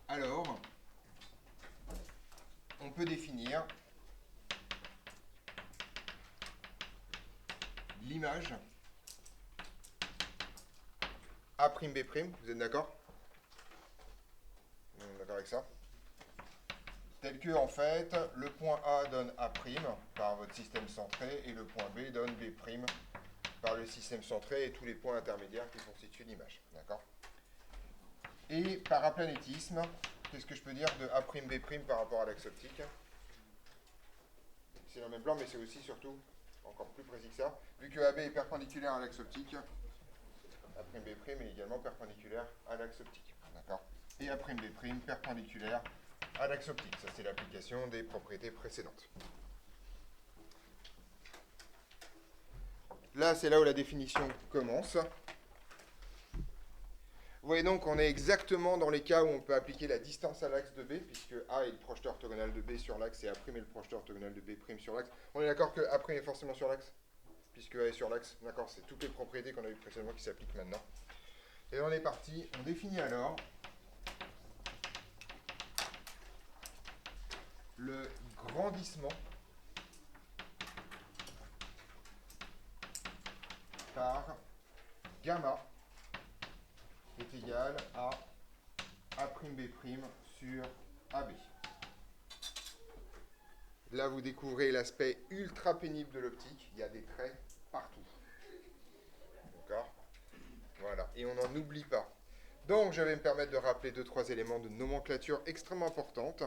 [SPEAKER 1] alors on peut définir l'image A'B', vous êtes d'accord? Vous êtes d'accord avec ça? Tel que, en fait, le point A donne A' par votre système centré, et le point B donne B' par le système centré, et tous les points intermédiaires qui constituent l'image. D'accord? Et par aplanétisme, qu'est-ce que je peux dire de A'B' par rapport à l'axe optique? C'est dans le même plan, mais c'est aussi, surtout, encore plus précis que ça. Vu que AB est perpendiculaire à l'axe optique, A'B' est également perpendiculaire à l'axe optique. D'accord? Et A'B' perpendiculaire à l'axe optique. Ça, c'est l'application des propriétés précédentes. Là, c'est là où la définition commence. Vous voyez donc qu'on est exactement dans les cas où on peut appliquer la distance à l'axe de B, puisque A est le projeteur orthogonal de B sur l'axe et A' est le projeteur orthogonal de B' sur l'axe. On est d'accord que A' est forcément sur l'axe, puisque A est sur l'axe. D'accord, c'est toutes les propriétés qu'on a vues précédemment qui s'appliquent maintenant. Et on est parti. On définit alors le grandissement par gamma est égal à A'B' sur AB. Là, vous découvrez l'aspect ultra pénible de l'optique. Il y a des traits partout. D'accord? Voilà. Et on n'en oublie pas. Donc, je vais me permettre de rappeler 2-3 éléments de nomenclature extrêmement importantes.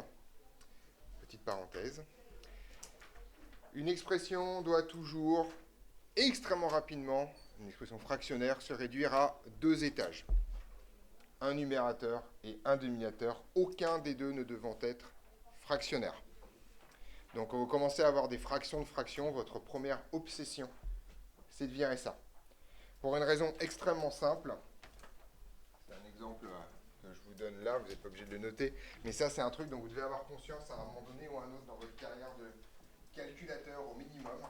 [SPEAKER 1] Petite parenthèse. Une expression doit toujours, extrêmement rapidement, une expression fractionnaire, se réduire à 2 étages. Un numérateur et un dénominateur, aucun des deux ne devant être fractionnaire. Donc, quand vous commencez à avoir des fractions de fractions, votre première obsession, c'est de virer ça. Pour une raison extrêmement simple, c'est un exemple que je vous donne là, vous n'êtes pas obligé de le noter, mais ça, c'est un truc dont vous devez avoir conscience à un moment donné ou à un autre dans votre carrière de calculateur au minimum.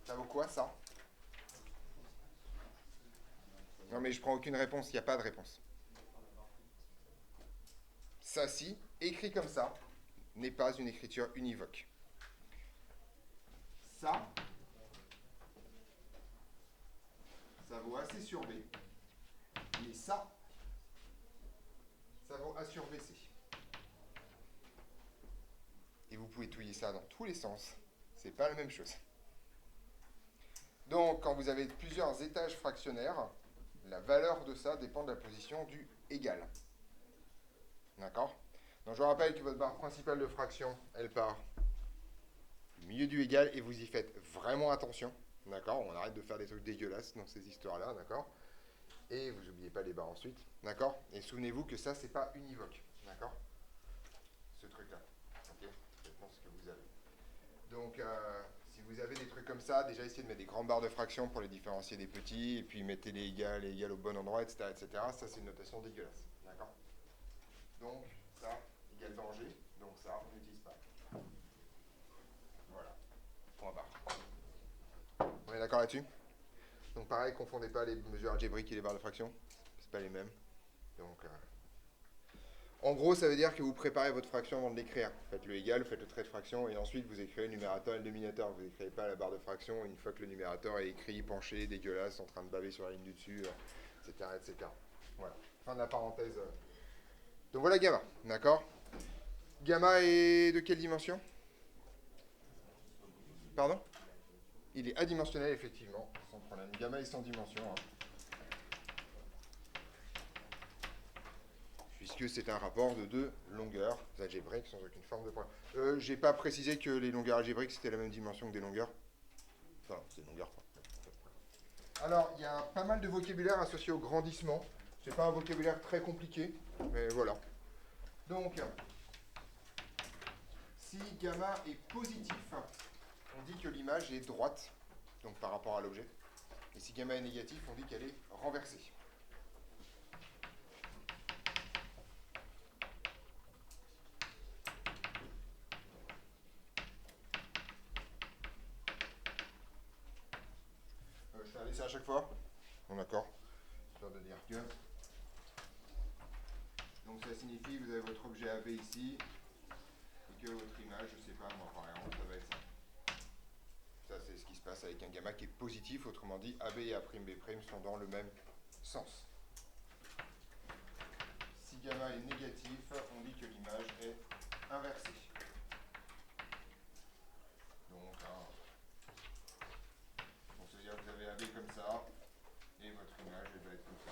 [SPEAKER 1] Ça vaut quoi, ça? Non, mais je prends aucune réponse, il n'y a pas de réponse. Ça-ci, écrit comme ça, n'est pas une écriture univoque. Ça vaut AC sur B. Et ça vaut A sur BC. Et vous pouvez touiller ça dans tous les sens. C'est pas la même chose. Donc, quand vous avez plusieurs étages fractionnaires, la valeur de ça dépend de la position du égal. D'accord? Donc, je vous rappelle que votre barre principale de fraction, elle part du milieu du égal et vous y faites vraiment attention. D'accord? On arrête de faire des trucs dégueulasses dans ces histoires-là. D'accord? Et vous n'oubliez pas les barres ensuite. D'accord? Et souvenez-vous que ça, c'est pas univoque. D'accord? Ce truc-là. Ok? C'est exactement ce que vous avez. Donc, si vous avez des trucs comme ça, déjà essayez de mettre des grandes barres de fraction pour les différencier des petits, et puis mettez les égales au bon endroit, etc., etc. Ça, c'est une notation dégueulasse. D'accord? Donc, ça, égale danger. Donc ça, on n'utilise pas. Voilà. Point barre. On est d'accord là-dessus? Donc pareil, confondez pas les mesures algébriques et les barres de fraction. C'est pas les mêmes. Donc, en gros, ça veut dire que vous préparez votre fraction avant de l'écrire. Faites le égal, faites le trait de fraction, et ensuite vous écrivez le numérateur et le dénominateur. Vous n'écrivez pas la barre de fraction une fois que le numérateur est écrit, penché, dégueulasse, en train de baver sur la ligne du dessus, etc., etc. Voilà. Fin de la parenthèse. Donc voilà gamma, d'accord? Gamma est de quelle dimension? Pardon? Il est adimensionnel, effectivement, sans problème. Gamma est sans dimension. Hein. Puisque c'est un rapport de deux longueurs algébriques sans aucune forme de problème. J'ai pas précisé que les longueurs algébriques c'était la même dimension que des longueurs. Enfin, c'est des longueurs. Alors, il y a pas mal de vocabulaire associé au grandissement. C'est pas un vocabulaire très compliqué, mais voilà. Donc, si gamma est positif, on dit que l'image est droite, donc par rapport à l'objet. Et si gamma est négatif, on dit qu'elle est renversée. Je fais un dessin à chaque fois. Bon, d'accord. Histoire de dire que. Donc ça signifie que vous avez votre objet AB ici, et que votre image, je sais pas, moi par exemple, ça va être ça. Ça, c'est ce qui se passe avec un gamma qui est positif, autrement dit, AB et A'B' sont dans le même sens. Si gamma est négatif, on dit que l'image est inversée. Donc, c'est-à-dire que vous avez AB comme ça, et votre image elle va être comme ça.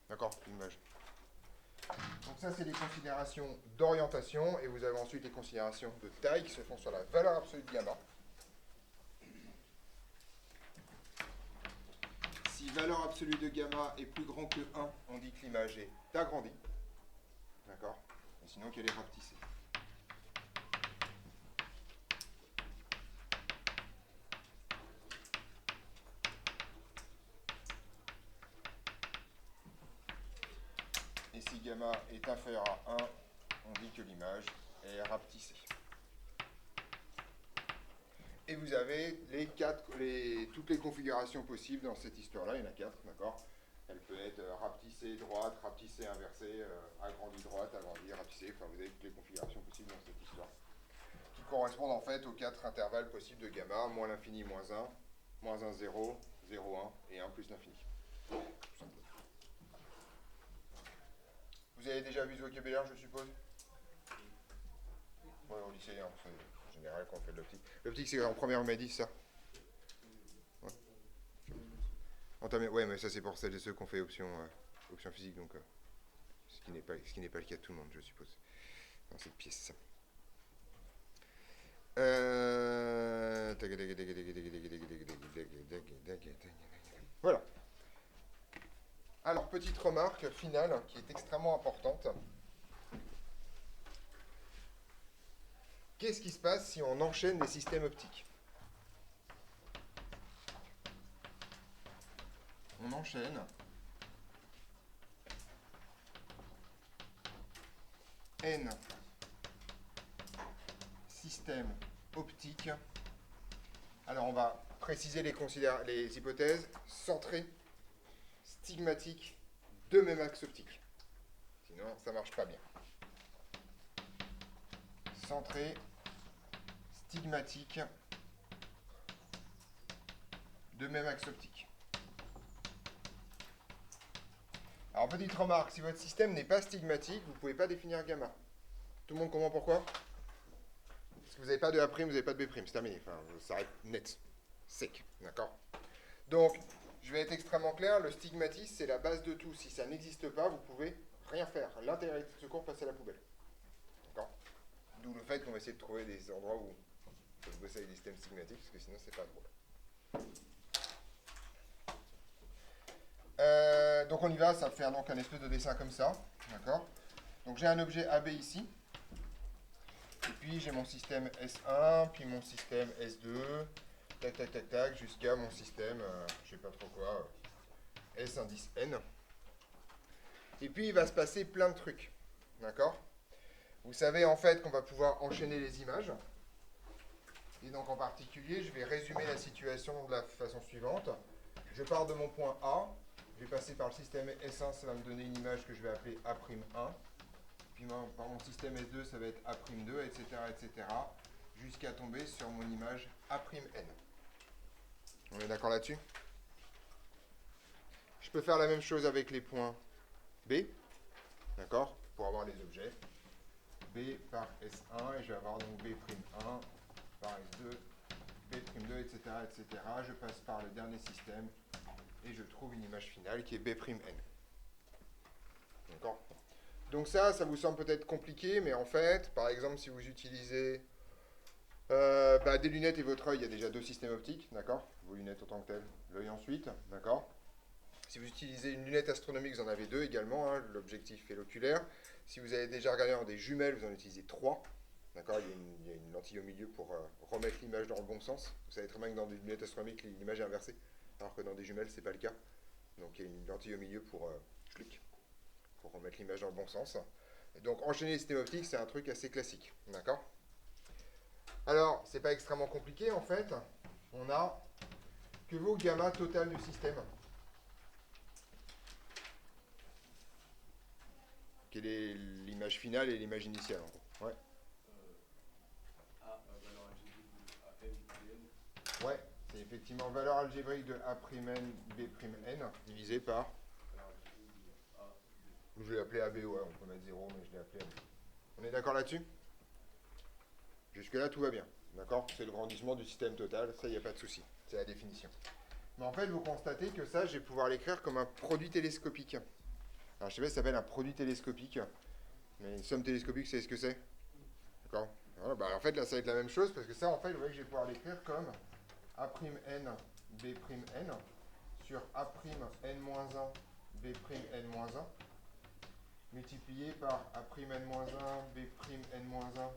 [SPEAKER 1] D'accord, l'image. Donc ça, c'est les considérations d'orientation, et vous avez ensuite les considérations de taille qui se font sur la valeur absolue de gamma. Si valeur absolue de gamma est plus grand que 1, on dit que l'image est agrandie. D'accord? Et sinon qu'elle est rapetissée. Et si gamma est inférieur à 1, on dit que l'image est rapetissée. Et vous avez toutes les configurations possibles dans cette histoire-là. Il y en a 4, d'accord? Elle peut être rapetissée droite, rapetissée inversée, agrandie droite, agrandie, rapetissée. Enfin, vous avez toutes les configurations possibles dans cette histoire. Qui correspondent en fait aux 4 intervalles possibles de gamma, moins l'infini, moins 1, moins 1, 0, 0, 1, et 1 plus l'infini. Vous avez déjà vu ce vocabulaire, je suppose? Oui, au lycée, hein, c'est en général quand on fait de l'optique. L'optique, c'est en première, on m'a dit ça. Ouais. Ouais, mais ça, c'est pour celles et ceux qui ont fait option physique, donc ce qui n'est pas le cas de tout le monde, je suppose, dans cette pièce. Voilà. Alors, petite remarque finale qui est extrêmement importante. Qu'est-ce qui se passe si on enchaîne les systèmes optiques? On enchaîne n systèmes optiques. Alors, on va préciser les hypothèses. Centrées, stigmatique de même axe optique. Sinon, ça ne marche pas bien. Centré, stigmatique de même axe optique. Alors, petite remarque, si votre système n'est pas stigmatique, vous ne pouvez pas définir gamma. Tout le monde comprend pourquoi? Parce que vous n'avez pas de A', vous n'avez pas de B', c'est terminé. Enfin, ça arrête net, sec, d'accord? Donc, je vais être extrêmement clair, le stigmatisme, c'est la base de tout. Si ça n'existe pas, vous pouvez rien faire. L'intégralité de ce cours passe à la poubelle. D'accord? D'où le fait qu'on va essayer de trouver des endroits où on peut bosser avec des systèmes stigmatiques, parce que sinon, c'est pas drôle. Donc on y va, ça va faire donc un espèce de dessin comme ça, d'accord? Donc j'ai un objet AB ici, et puis j'ai mon système S1, puis mon système S2, tac tac tac tac, jusqu'à mon système, je sais pas trop quoi, S indice N. Et puis il va se passer plein de trucs, d'accord? Vous savez en fait qu'on va pouvoir enchaîner les images, et donc en particulier je vais résumer la situation de la façon suivante. Je pars de mon point A. Je vais passer par le système S1, ça va me donner une image que je vais appeler A'1. Puis par mon système S2, ça va être A'2, etc., etc., jusqu'à tomber sur mon image A'N. On est d'accord là-dessus? Je peux faire la même chose avec les points B, d'accord, pour avoir les objets. B par S1, et je vais avoir donc B'1 par S2, B'2, etc., etc. Je passe par le dernier système, et je trouve une image finale qui est B'N. D'accord? Donc ça vous semble peut-être compliqué, mais en fait, par exemple, si vous utilisez des lunettes et votre œil, il y a déjà deux systèmes optiques, d'accord? Vos lunettes en tant que telles, l'œil ensuite, d'accord? Si vous utilisez une lunette astronomique, vous en avez deux également, hein, l'objectif et l'oculaire. Si vous avez déjà regardé dans des jumelles, vous en utilisez trois, d'accord? Il y a une lentille au milieu pour remettre l'image dans le bon sens. Vous savez très bien que dans des lunettes astronomiques, l'image est inversée, alors que dans des jumelles, c'est pas le cas. Donc il y a une lentille au milieu pour remettre l'image dans le bon sens. Et donc enchaîner les systèmes optiques, c'est un truc assez classique. D'accord? Alors, c'est pas extrêmement compliqué en fait. On a que vaut gamma total du système. Quelle est l'image finale et l'image initiale en gros? Ouais.
[SPEAKER 2] Valeur algébrique de AM,
[SPEAKER 1] Ouais, c'est effectivement valeur algébrique de A'N, B'N, divisé par...
[SPEAKER 2] valeur algébrique de A, B.
[SPEAKER 1] Je l'ai appelé AB, ouais, on peut mettre 0, mais je l'ai appelé AB. On est d'accord là-dessus? Jusque-là, tout va bien. D'accord? C'est le grandissement du système total, ça, il n'y a pas de souci. C'est la définition. Mais en fait, vous constatez que ça, je vais pouvoir l'écrire comme un produit télescopique. Alors, je sais pas si ça s'appelle un produit télescopique, mais une somme télescopique, c'est ce que c'est? D'accord? Voilà, en fait, là, ça va être la même chose, parce que ça, en fait, vous voyez que je vais pouvoir l'écrire comme A'N, B'N, sur A'N-1, B'N-1, multiplié par A'N-1, B'N-1,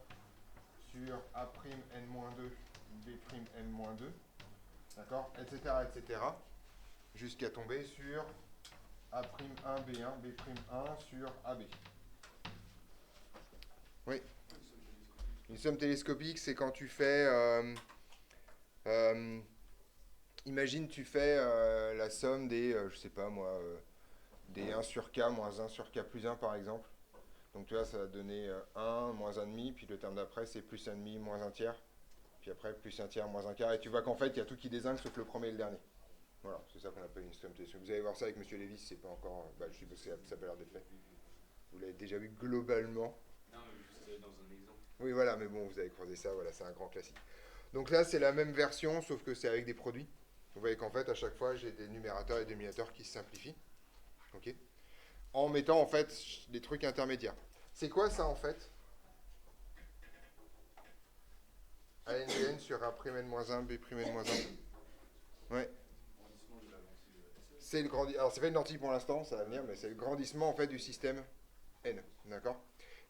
[SPEAKER 1] sur A'N-2, B'N-2, d'accord, etc., etc., jusqu'à tomber sur A'1, B1, B'1 sur AB. Oui. Une somme télescopique, c'est quand tu fais... imagine, tu fais la somme des, je sais pas moi, des 1 sur K moins 1 sur K plus 1 par exemple. Donc tu vois, ça va donner 1 moins 1,5, puis le terme d'après c'est plus 1,5 moins 1 tiers, puis après plus 1 tiers moins 1 quart, et tu vois qu'en fait il y a tout qui désingue sauf le premier et le dernier. Voilà, c'est ça qu'on appelle une somme télescopique. Vous allez voir ça avec Monsieur Lévis, c'est pas encore... je suppose que ça peut l'air d'être fait. Vous l'avez déjà vu globalement.
[SPEAKER 2] Non, mais juste dans un exemple.
[SPEAKER 1] Oui, voilà, mais bon, vous avez croisé ça, voilà, c'est un grand classique. Donc là, c'est la même version, sauf que c'est avec des produits. Vous voyez qu'en fait, à chaque fois, j'ai des numérateurs et des dénominateurs qui se simplifient. Ok? En mettant, en fait, des trucs intermédiaires. C'est quoi ça, en fait? ANBN sur A'N-1, B'N-1. Ouais.
[SPEAKER 2] Grandissement de la lentille SF.
[SPEAKER 1] C'est le grandissement. Alors, c'est pas une lentille pour l'instant, ça va venir, mais c'est le grandissement, en fait, du système N. D'accord?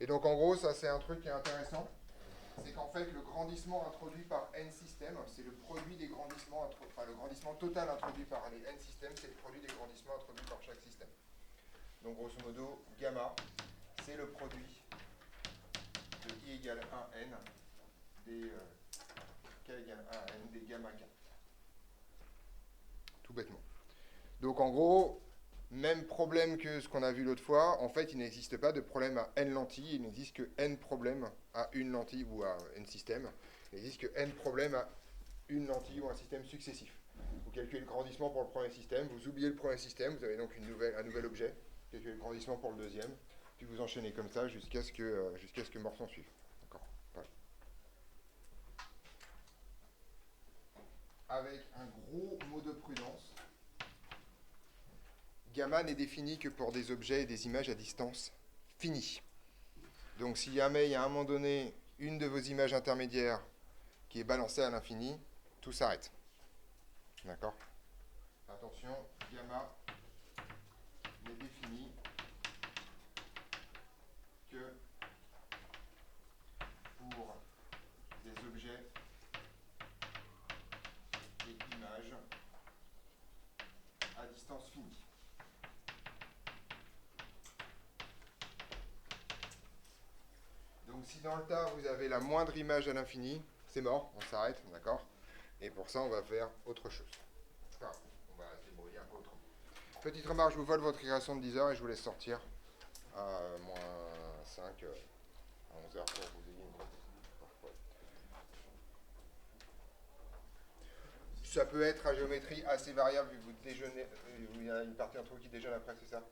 [SPEAKER 1] Et donc, en gros, ça, c'est un truc qui est intéressant. C'est qu'en fait, le grandissement introduit par n systèmes, c'est le produit des grandissements, enfin le grandissement total introduit par les n systèmes, c'est le produit des grandissements introduits par chaque système. Donc grosso modo, gamma, c'est le produit de I égale 1n des K égale 1n des gamma K. Tout bêtement. Donc en gros, même problème que ce qu'on a vu l'autre fois. En fait, il n'existe pas de problème à n lentilles. Il n'existe que n problèmes à une lentille ou à n système. Il n'existe que n problèmes à une lentille ou un système successif. Vous calculez le grandissement pour le premier système, vous oubliez le premier système, vous avez donc un nouvel objet. Vous calculez le grandissement pour le deuxième, puis vous enchaînez comme ça jusqu'à ce que mort s'en suive. D'accord. Voilà. Avec un gros mot de prudence. Gamma n'est défini que pour des objets et des images à distance finie. Donc si jamais il y a à un moment donné une de vos images intermédiaires qui est balancée à l'infini, tout s'arrête. D'accord? Attention, gamma n'est défini que pour des objets et images à distance finie. Donc si dans le tas vous avez la moindre image à l'infini, c'est mort, on s'arrête, d'accord? Et pour ça on va faire autre chose. Enfin, on va se débrouiller un peu autrement. Petite remarque, je vous vole votre création de 10 heures et je vous laisse sortir à moins 5 à 11 heures pour vous ayez une petite. Ça peut être à géométrie assez variable vu que vous déjeunez, il y a une partie d'entre vous qui déjeune après, c'est ça?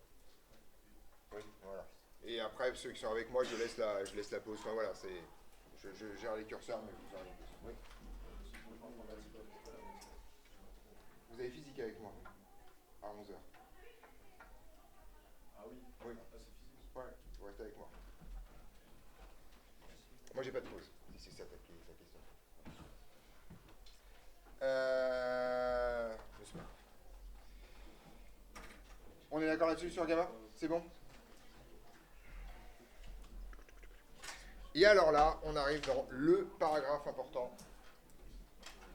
[SPEAKER 1] Oui, voilà. Et après, ceux qui sont avec moi, je laisse la pause. Enfin voilà, je gère les curseurs, mais vous aurez une question. Oui. Vous avez physique avec moi à 11 heures.
[SPEAKER 2] Ah oui.
[SPEAKER 1] Oui.
[SPEAKER 2] Ah, c'est physique.
[SPEAKER 1] Ouais, vous restez avec moi. Moi, j'ai pas de pause, si c'est ça ta question. Je sais pas. On est d'accord là-dessus sur Gamma? C'est bon? Et alors là, on arrive dans le paragraphe important.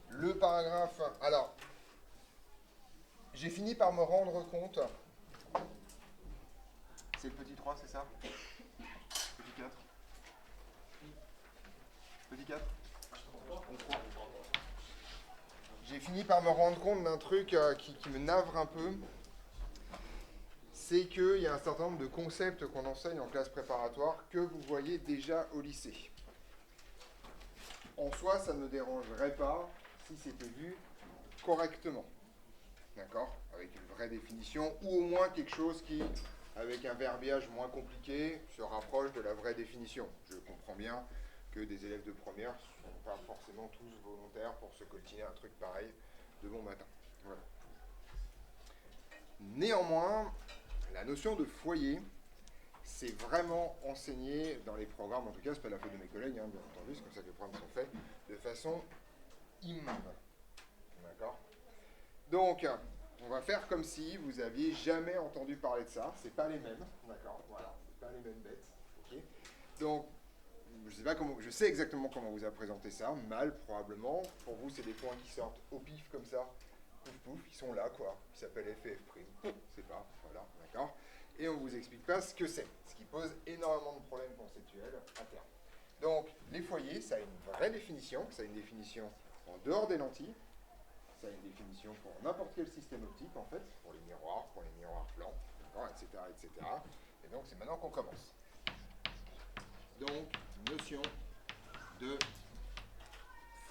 [SPEAKER 1] Le paragraphe... Alors, j'ai fini par me rendre compte... C'est le petit 3, c'est ça? Petit 4? Petit 4? J'ai fini par me rendre compte d'un truc qui me navre un peu. C'est qu'il y a un certain nombre de concepts qu'on enseigne en classe préparatoire que vous voyez déjà au lycée. En soi, ça ne me dérangerait pas si c'était vu correctement. D'accord? Avec une vraie définition, ou au moins quelque chose qui, avec un verbiage moins compliqué, se rapproche de la vraie définition. Je comprends bien que des élèves de première ne sont pas forcément tous volontaires pour se coltiner un truc pareil de bon matin. Voilà. Néanmoins, la notion de foyer, c'est vraiment enseigné dans les programmes, en tout cas, c'est pas la faute de mes collègues, hein, bien entendu, c'est comme ça que les programmes sont faits, de façon immense. D'accord? Donc, on va faire comme si vous aviez jamais entendu parler de ça. C'est pas les mêmes, d'accord? Voilà, c'est pas les mêmes bêtes. Ok? Donc, je sais exactement comment vous a présenté ça, mal probablement. Pour vous, c'est des points qui sortent au pif comme ça, pouf pouf, ils sont là quoi. Ils s'appellent f et f', c'est pas, voilà, d'accord? Et on vous explique pas ce que c'est, ce qui pose énormément de problèmes conceptuels à terme. Donc, les foyers, ça a une vraie définition, ça a une définition en dehors des lentilles. Ça a une définition pour n'importe quel système optique, en fait, pour les miroirs blancs, etc., etc. Et donc, c'est maintenant qu'on commence. Donc, notion de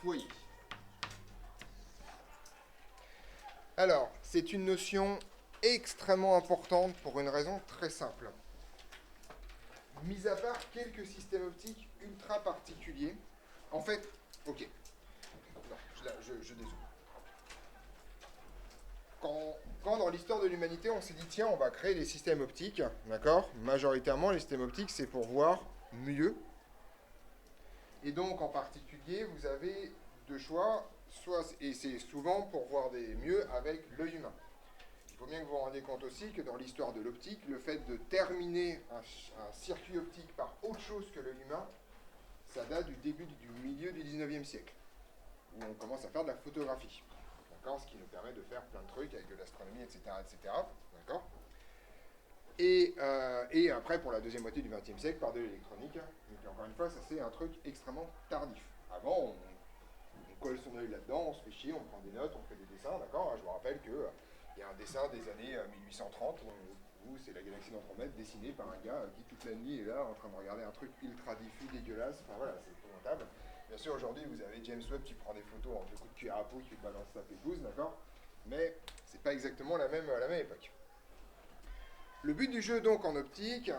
[SPEAKER 1] foyer. Alors, c'est une notion extrêmement importante pour une raison très simple. Mis à part quelques systèmes optiques ultra particuliers, en fait, ok, non, je dézoome. Quand dans l'histoire de l'humanité, on s'est dit, tiens, on va créer des systèmes optiques, d'accord? Majoritairement, les systèmes optiques, c'est pour voir mieux. Et donc, en particulier, vous avez deux choix, et c'est souvent pour voir mieux avec l'œil humain. Il faut bien que vous vous rendiez compte aussi que dans l'histoire de l'optique, le fait de terminer un circuit optique par autre chose que l'œil humain, ça date du milieu du 19e siècle, où on commence à faire de la photographie. Ce qui nous permet de faire plein de trucs avec de l'astronomie, etc., etc. D'accord? Et après, pour la deuxième moitié du XXe siècle, par de l'électronique. Donc, encore une fois, ça c'est un truc extrêmement tardif. Avant, on colle son œil là-dedans, on se fait chier, on prend des notes, on fait des dessins, d'accord? Je vous rappelle que Il y a un dessin des années 1830 où c'est la galaxie d'Andromède dessinée par un gars qui toute la nuit est là en train de regarder un truc ultra diffus, dégueulasse. Enfin voilà, c'est épouvantable. Bien sûr, aujourd'hui, vous avez James Webb qui prend des photos en deux coups de cuir à peau, qui balance sa pépouse, d'accord? Mais c'est pas exactement la même époque. Le but du jeu, donc, en optique,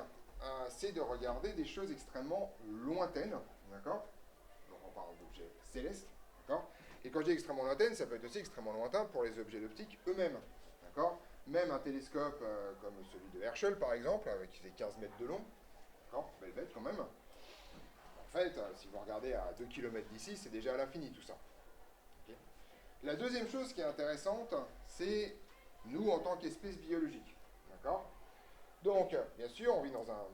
[SPEAKER 1] c'est de regarder des choses extrêmement lointaines, d'accord? Donc on parle d'objets célestes, d'accord? Et quand je dis extrêmement lointaines, ça peut être aussi extrêmement lointain pour les objets d'optique eux-mêmes, d'accord? Même un télescope comme celui de Herschel, par exemple, qui fait 15 mètres de long, d'accord? Belle bête quand même. En fait, si vous regardez à 2 km d'ici, c'est déjà à l'infini tout ça. Okay. La deuxième chose qui est intéressante, c'est nous en tant qu'espèce biologique, d'accord? Donc, bien sûr, on vit dans un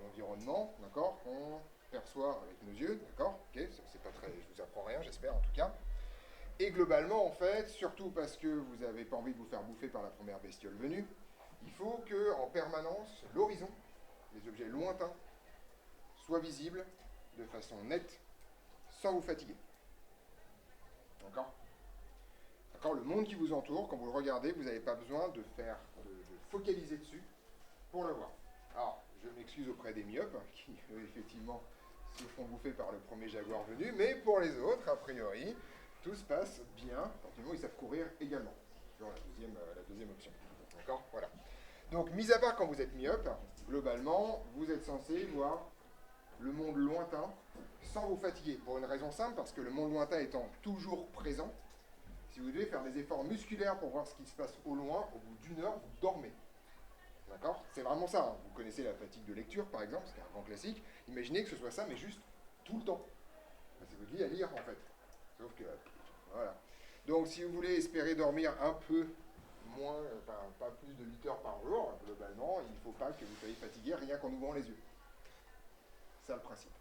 [SPEAKER 1] environnement, d'accord, qu'on perçoit avec nos yeux, d'accord? Ok, c'est pas très, je vous apprends rien, j'espère en tout cas. Et globalement, en fait, surtout parce que vous n'avez pas envie de vous faire bouffer par la première bestiole venue, il faut que, en permanence, l'horizon, les objets lointains, soient visibles de façon nette, sans vous fatiguer. D'accord? D'accord? Le monde qui vous entoure, quand vous le regardez, vous n'avez pas besoin de focaliser dessus pour le voir. Alors, je m'excuse auprès des myopes, qui effectivement se font bouffer par le premier jaguar venu, mais pour les autres, a priori, tout se passe bien, quand ils savent courir également. C'est la deuxième option. D'accord? Voilà. Donc, mis à part quand vous êtes myope, globalement, vous êtes censé voir le monde lointain sans vous fatiguer. Pour une raison simple, parce que le monde lointain étant toujours présent, si vous devez faire des efforts musculaires pour voir ce qui se passe au loin, au bout d'une heure, vous dormez. D'accord? C'est vraiment ça. Hein. Vous connaissez la fatigue de lecture, par exemple, c'est un grand classique. Imaginez que ce soit ça, mais juste tout le temps. C'est votre vie à lire, en fait. Sauf que, voilà. Donc, si vous voulez espérer dormir un peu moins, enfin, pas plus de 8 heures par jour, globalement, il ne faut pas que vous soyez fatigué rien qu'en ouvrant les yeux. C'est ça le principe.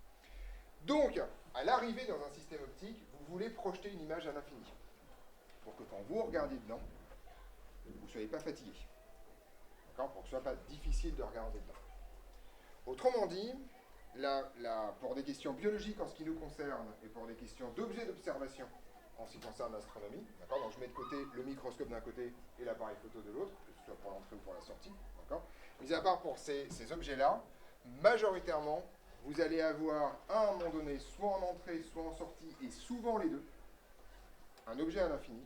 [SPEAKER 1] Donc, à l'arrivée dans un système optique, vous voulez projeter une image à l'infini. Pour que quand vous regardiez dedans, vous ne soyez pas fatigué. D'accord? Pour que ce ne soit pas difficile de regarder dedans. Autrement dit, pour des questions biologiques en ce qui nous concerne, et pour des questions d'objets d'observation en ce qui concerne l'astronomie, d'accord? Donc je mets de côté le microscope d'un côté et l'appareil photo de l'autre, que ce soit pour l'entrée ou pour la sortie, d'accord? Mis à part pour ces objets-là, majoritairement, vous allez avoir à un moment donné, soit en entrée, soit en sortie, et souvent les deux, un objet à l'infini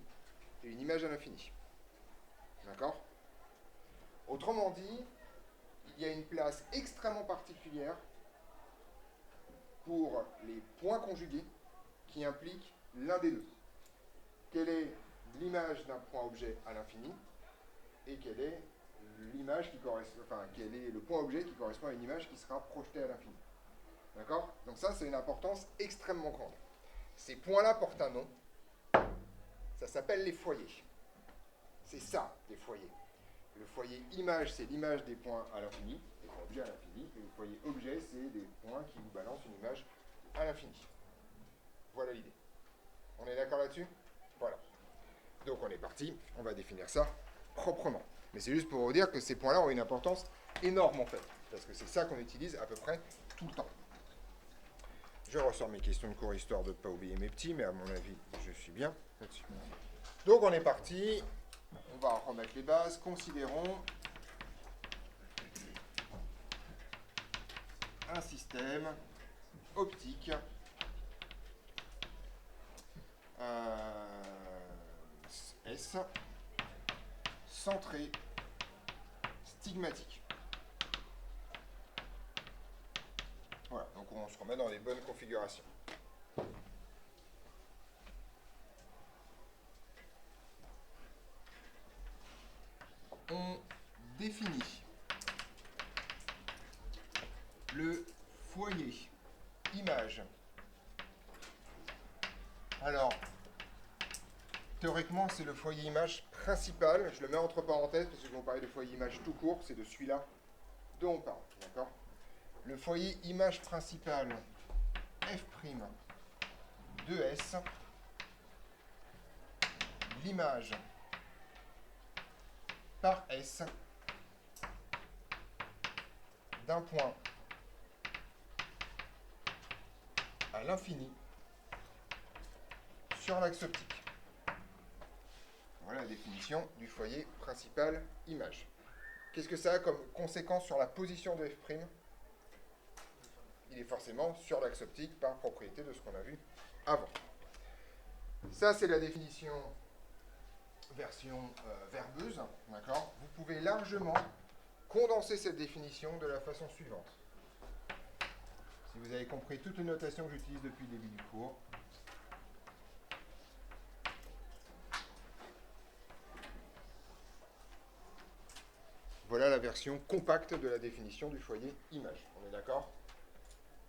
[SPEAKER 1] et une image à l'infini. D'accord? Autrement dit, il y a une place extrêmement particulière pour les points conjugués qui impliquent l'un des deux. Quelle est l'image d'un point objet à l'infini et quelle est l'image qui correspond, enfin, quel est le point objet qui correspond à une image qui sera projetée à l'infini. D'accord? Donc ça, c'est une importance extrêmement grande. Ces points-là portent un nom. Ça s'appelle les foyers. C'est ça, les foyers. Le foyer image, c'est l'image des points à l'infini, des points objets à l'infini, et le foyer objet, c'est des points qui vous balancent une image à l'infini. Voilà l'idée. On est d'accord là-dessus? Voilà. Donc on est parti, on va définir ça proprement. Mais c'est juste pour vous dire que ces points-là ont une importance énorme en fait, parce que c'est ça qu'on utilise à peu près tout le temps. Je ressors mes questions de cours histoire de ne pas oublier mes petits, mais à mon avis, je suis bien là-dessus. Donc on est parti, on va remettre les bases, considérons un système optique S centré stigmatique. Voilà, donc on se remet dans les bonnes configurations. On définit le foyer image. Alors, théoriquement, c'est le foyer image principal. Je le mets entre parenthèses parce que je vais vous parler de foyer image tout court. C'est de celui-là dont on parle. D'accord? Le foyer image principal F' de S, l'image par S d'un point à l'infini sur l'axe optique. Voilà la définition du foyer principal image. Qu'est-ce que ça a comme conséquence sur la position de f'? Il est forcément sur l'axe optique par propriété de ce qu'on a vu avant. Ça, c'est la définition version verbeuse, d'accord? Vous pouvez largement condenser cette définition de la façon suivante. Si vous avez compris toutes les notations que j'utilise depuis le début du cours, voilà la version compacte de la définition du foyer image. On est d'accord?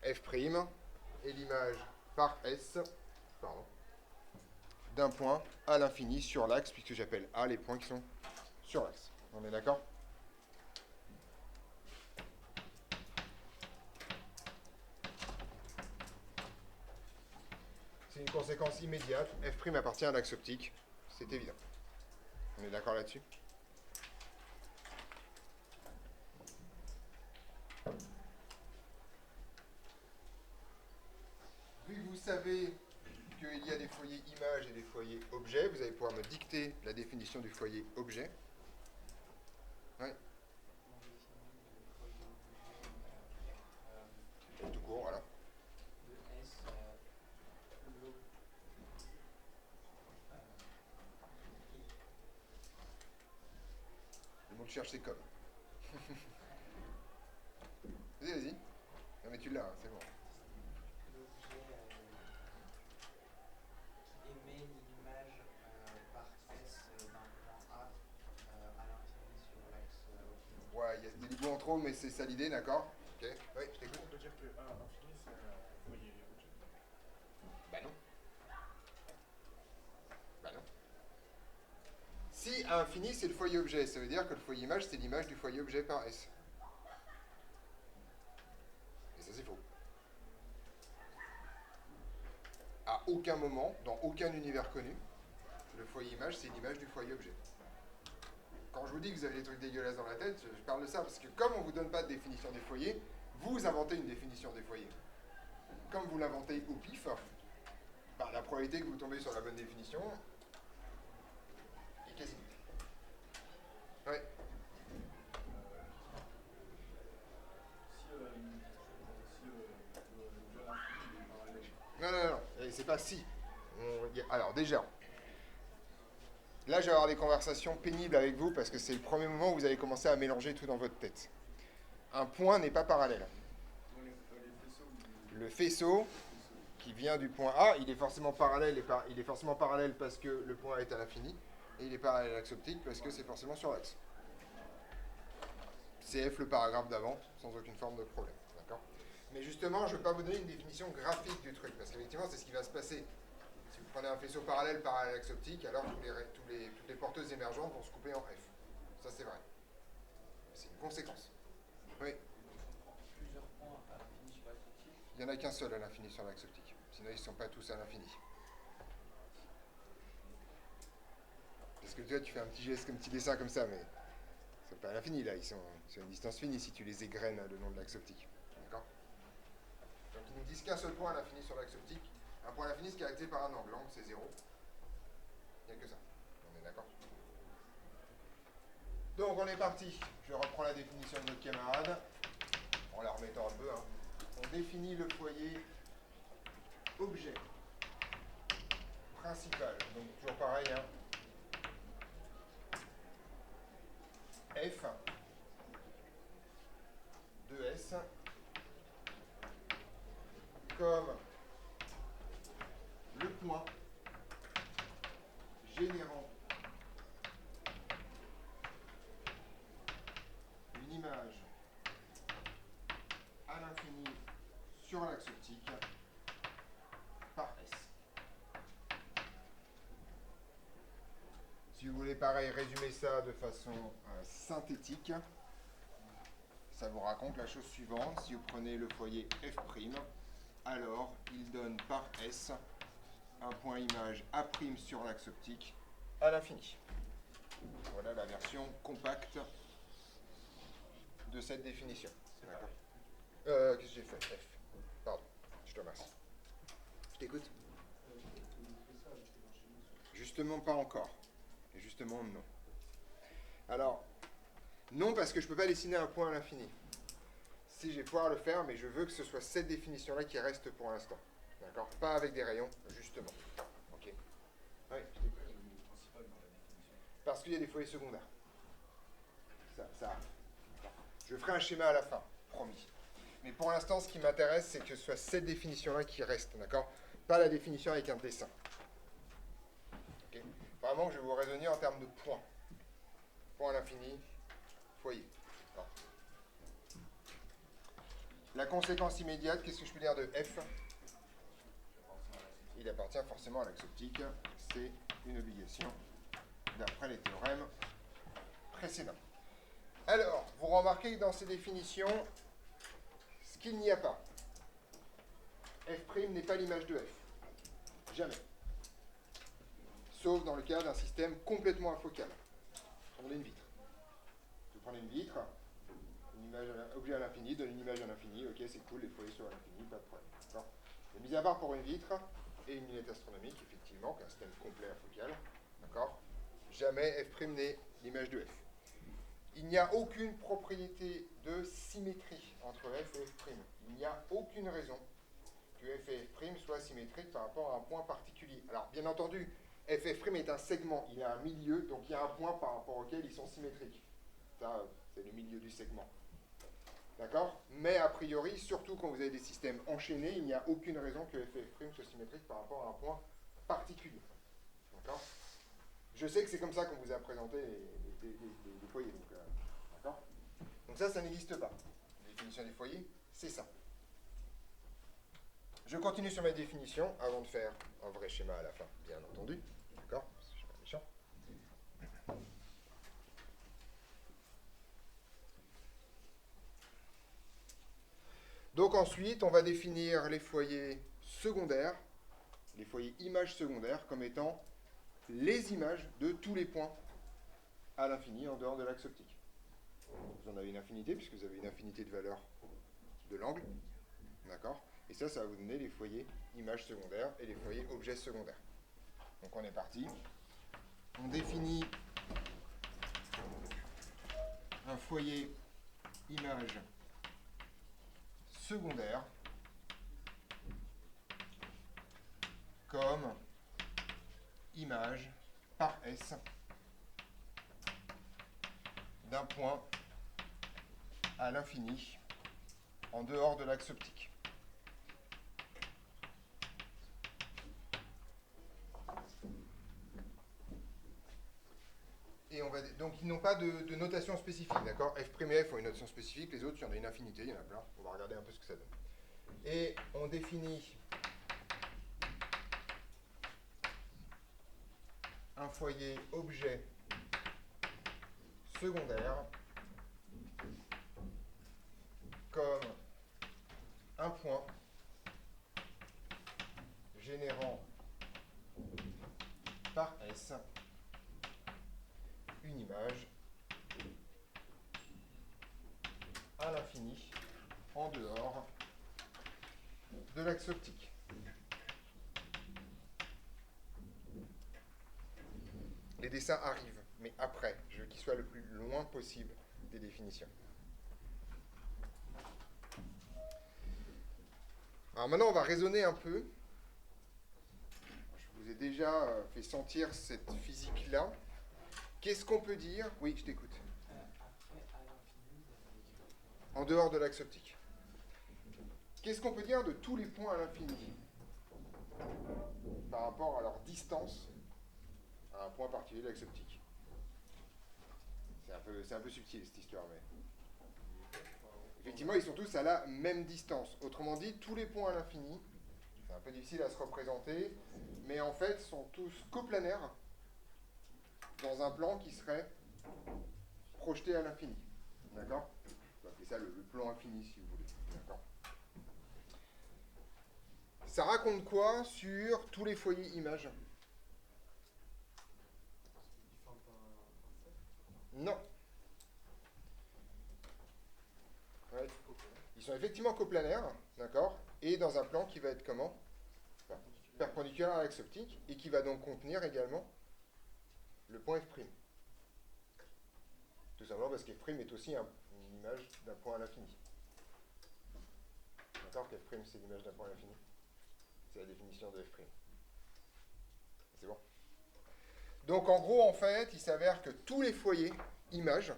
[SPEAKER 1] F' est l'image par S, d'un point à l'infini sur l'axe, puisque j'appelle A les points qui sont sur l'axe. On est d'accord? C'est une conséquence immédiate. F' appartient à l'axe optique. C'est évident. On est d'accord là-dessus? Vu que vous savez qu'il y a des foyers images et des foyers objets, vous allez pouvoir me dicter la définition du foyer objet. Oui. Tout court, voilà. Le mot de cherche, c'est comme. Vas-y, vas-y. Non mais tu l'as, hein, c'est bon.
[SPEAKER 4] L'objet qui émet l'image par S d'un point A à l'infini sur l'axe optique.
[SPEAKER 1] Ouais, il y a des bouts en trop, mais c'est ça l'idée, d'accord? Ok, oui, je t'écoute.
[SPEAKER 2] On peut dire que A infini, c'est un foyer objet.
[SPEAKER 1] Bah non. Bah non. Si A infini, c'est le foyer objet, ça veut dire que le foyer image, c'est l'image du foyer objet par S. Et ça, c'est faux. À aucun moment, dans aucun univers connu, le foyer image, c'est l'image du foyer objet. Quand je vous dis que vous avez des trucs dégueulasses dans la tête, je parle de ça, parce que comme on ne vous donne pas de définition des foyers, vous inventez une définition des foyers. Comme vous l'inventez au pif, bah, la probabilité que vous tombez sur la bonne définition est quasi nulle. Ouais. Non, non, non, c'est pas si. Alors déjà, là je vais avoir des conversations pénibles avec vous parce que c'est le premier moment où vous allez commencer à mélanger tout dans votre tête. Un point n'est pas parallèle. Le faisceau qui vient du point A, il est forcément parallèle, il est forcément parallèle parce que le point A est à l'infini, et il est parallèle à l'axe optique parce que c'est forcément sur l'axe. C'est F le paragraphe d'avant, sans aucune forme de problème. D'accord ? Mais justement, je ne vais pas vous donner une définition graphique du truc, parce qu'effectivement, c'est ce qui va se passer. Si vous prenez un faisceau parallèle à l'axe optique, alors toutes les porteuses émergentes vont se couper en F. Ça, c'est vrai. C'est une conséquence. Oui.
[SPEAKER 4] Plusieurs points à l'infini sur l'axe optique.
[SPEAKER 1] Il n'y en a qu'un seul à l'infini sur l'axe optique. Sinon, ils ne sont pas tous à l'infini. Parce que toi, tu fais un petit geste, un petit dessin comme ça, mais c'est pas à l'infini, là. Ils sont sur une distance finie si tu les égrènes le long de l'axe optique. D'accord ? Donc, ils nous disent qu'un seul point à l'infini sur l'axe optique. Un point à l'infini se caractérise par un angle. L'angle, c'est 0. Il n'y a que ça. On est d'accord ? Donc, on est parti. Je reprends la définition de notre camarade. En la remettant un peu. Hein. On définit le foyer objet principal. Donc, toujours pareil. Hein. F de S comme le point générant une image à l'infini sur l'axe optique par S. Si vous voulez pareil résumer ça de façon synthétique, ça vous raconte la chose suivante. Si vous prenez le foyer F', alors il donne par S un point image A' sur l'axe optique à l'infini. Voilà la version compacte de cette définition. D'accord. Qu'est-ce que j'ai fait? F. Pardon, je te remercie. Je t'écoute. Justement pas encore. Et justement, non. Alors, non parce que je ne peux pas dessiner un point à l'infini. Si je vais pouvoir le faire, mais je veux que ce soit cette définition-là qui reste pour l'instant. D'accord? Pas avec des rayons, justement. Ok. Oui, je t'écoute.
[SPEAKER 2] Le principal dans la définition.
[SPEAKER 1] Parce qu'il y a des foyers secondaires. Ça arrive. Je ferai un schéma à la fin, promis. Mais pour l'instant, ce qui m'intéresse, c'est que ce soit cette définition-là qui reste, d'accord? Pas la définition avec un dessin. Ok. Vraiment, je vais vous raisonner en termes de points. Point à l'infini, foyer. D'accord. La conséquence immédiate, qu'est-ce que je peux dire de f? Il appartient forcément à l'axe optique. C'est une obligation d'après les théorèmes précédents. Alors, vous remarquez que dans ces définitions, ce qu'il n'y a pas, f' n'est pas l'image de f. Jamais. Sauf dans le cas d'un système complètement afocal. Prenez une vitre. Vous prenez une vitre, une image objet à l'infini, donne une image à l'infini, ok, c'est cool, les foyers sont à l'infini, pas de problème. D'accord. Mais mis à part pour une vitre et une lunette astronomique, effectivement, qu'un système complet afocal, d'accord, jamais f' n'est l'image de f. Il n'y a aucune propriété de symétrie entre f et f'. Il n'y a aucune raison que f et f' soient symétriques par rapport à un point particulier. Alors, bien entendu, f et f' est un segment, il a un milieu, donc il y a un point par rapport auquel ils sont symétriques. Ça, c'est le milieu du segment. D'accord? Mais a priori, surtout quand vous avez des systèmes enchaînés, il n'y a aucune raison que f et f' soient symétriques par rapport à un point particulier. D'accord? Je sais que c'est comme ça qu'on vous a présenté les foyers. D'accord? Donc ça n'existe pas. La définition des foyers, c'est ça. Je continue sur ma définition avant de faire un vrai schéma à la fin, bien entendu. D'accord? Je suis pas méchant. Donc ensuite, on va définir les foyers secondaires, les foyers images secondaires, comme étant les images de tous les points à l'infini en dehors de l'axe optique. Vous en avez une infinité, puisque vous avez une infinité de valeurs de l'angle. D'accord? Et ça va vous donner les foyers images secondaires et les foyers objets secondaires. Donc on est parti. On définit un foyer image secondaire comme image par S d'un point à l'infini en dehors de l'axe optique. Et on va, donc ils n'ont pas de notation spécifique, d'accord? F' et F ont une notation spécifique, les autres, il y en a une infinité, il y en a plein. On va regarder un peu ce que ça donne. Et on définit un foyer objet secondaire comme un point générant par S une image à l'infini en dehors de l'axe optique. Les dessins arrivent, mais après, je veux qu'ils soient le plus loin possible des définitions. Alors maintenant, on va raisonner un peu. Je vous ai déjà fait sentir cette physique-là. Qu'est-ce qu'on peut dire? Oui, je t'écoute.
[SPEAKER 4] Après, à l'infini,
[SPEAKER 1] En dehors de l'axe optique. Qu'est-ce qu'on peut dire de tous les points à l'infini par rapport à leur distance à un point particulier de l'axe optique? C'est un peu subtil cette histoire, mais... Effectivement, ils sont tous à la même distance. Autrement dit, tous les points à l'infini, c'est un peu difficile à se représenter, mais en fait, sont tous coplanaires dans un plan qui serait projeté à l'infini. D'accord? On va appeler ça le plan infini, si vous voulez. D'accord? Ça raconte quoi sur tous les foyers images? Non. Ouais. Ils sont effectivement coplanaires, d'accord? Et dans un plan qui va être comment? Perpendiculaire à l'axe optique, et qui va donc contenir également le point f'. Tout simplement parce qu'f' est aussi une image d'un point à l'infini. D'accord qu'f' c'est l'image d'un point à l'infini. C'est la définition de f'. C'est bon. Donc en gros, en fait, il s'avère que tous les foyers images